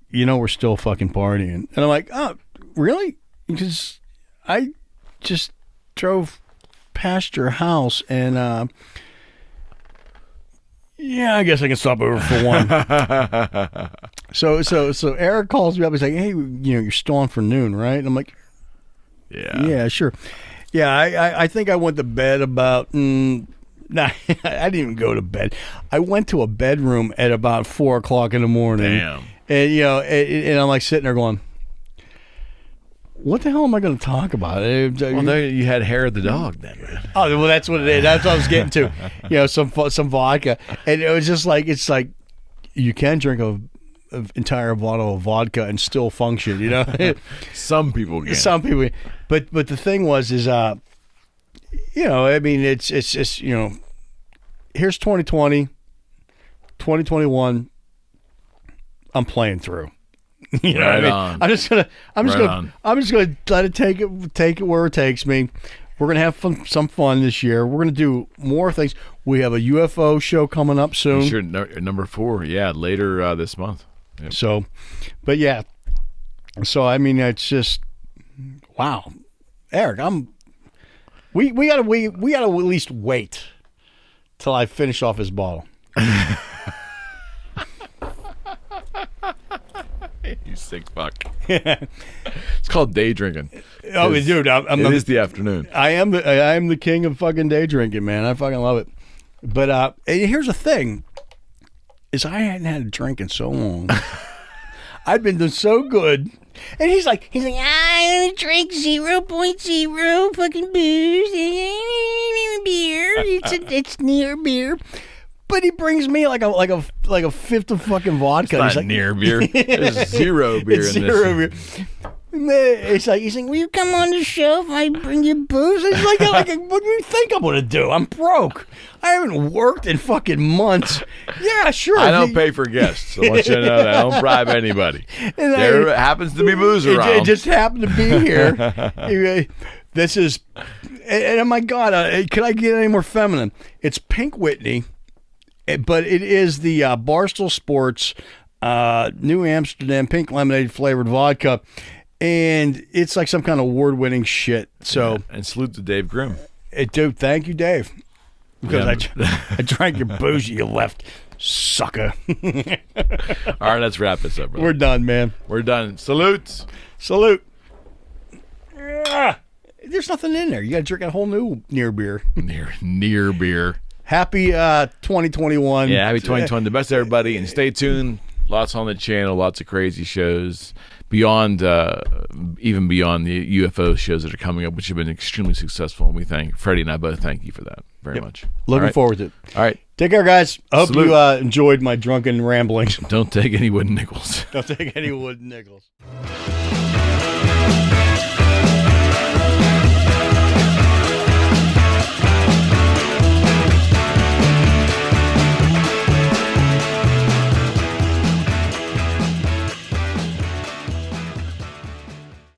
You know, we're still fucking partying. And I'm like, oh, really? Because I just drove past your house and yeah, I guess I can stop over for one. So Eric calls me up. He's like, hey, you're still on for noon, right? And I'm like, yeah, sure. Yeah, I think I went to bed about. I didn't even go to bed. I went to a bedroom at about 4:00 in the morning. Damn. And and I'm like sitting there going, "What the hell am I going to talk about?" Well, there you had hair of the dog, then, man. Oh, well, that's what it is. That's what I was getting to. Some vodka, and it was just like it's like you can drink a entire bottle of vodka and still function, Some people can. Some people, but the thing is, I mean, it's just, here's 2020, 2021. I'm playing through. You know right what I mean? on. I'm just gonna let it take it where it takes me. We're gonna have some fun this year. We're gonna do more things. We have a UFO show coming up soon. Sure, number 4. Yeah, later this month. Yep. So, but yeah. So I mean, it's just wow, Eric. We gotta at least wait till I finish off his bottle. You sick fuck. It's called day drinking. Oh, dude, it is the afternoon. I am the king of fucking day drinking, man. I fucking love it. But here's the thing: is I hadn't had a drink in so long. I've been doing so good, and he's like, I drink 0.0 fucking booze, beer. It's near beer. But he brings me like a fifth of fucking vodka. It's not near beer. There's zero beer in this. It's like he's like, will you come on the show if I bring you booze? It's like what do you think I'm gonna do? I'm broke. I haven't worked in fucking months. Yeah, sure. I don't pay for guests. I want you to know that. I don't bribe anybody. There happens to be booze around. It just happened to be here. This is, and oh my God, could I get any more feminine? It's Pink Whitney, but it is the Barstool Sports New Amsterdam pink lemonade flavored vodka. And it's like some kind of award-winning shit. So, yeah, and salute to Dave Grimm. Dude, thank you, Dave. Because I drank your booze you left, sucker. All right, let's wrap this up, bro. We're done, man. We're done. Salute. There's nothing in there. You got to drink a whole new near beer. Near beer. Happy 2021. Yeah, happy 2020. The best, everybody. And stay tuned. Lots on the channel. Lots of crazy shows. Beyond, even beyond the UFO shows that are coming up, which have been extremely successful. And we thank Freddie and I both thank you for that very much. Looking forward to it. All right. Take care, guys. I hope Salute. you enjoyed my drunken ramblings. Don't take any wooden nickels. Don't take any wooden nickels.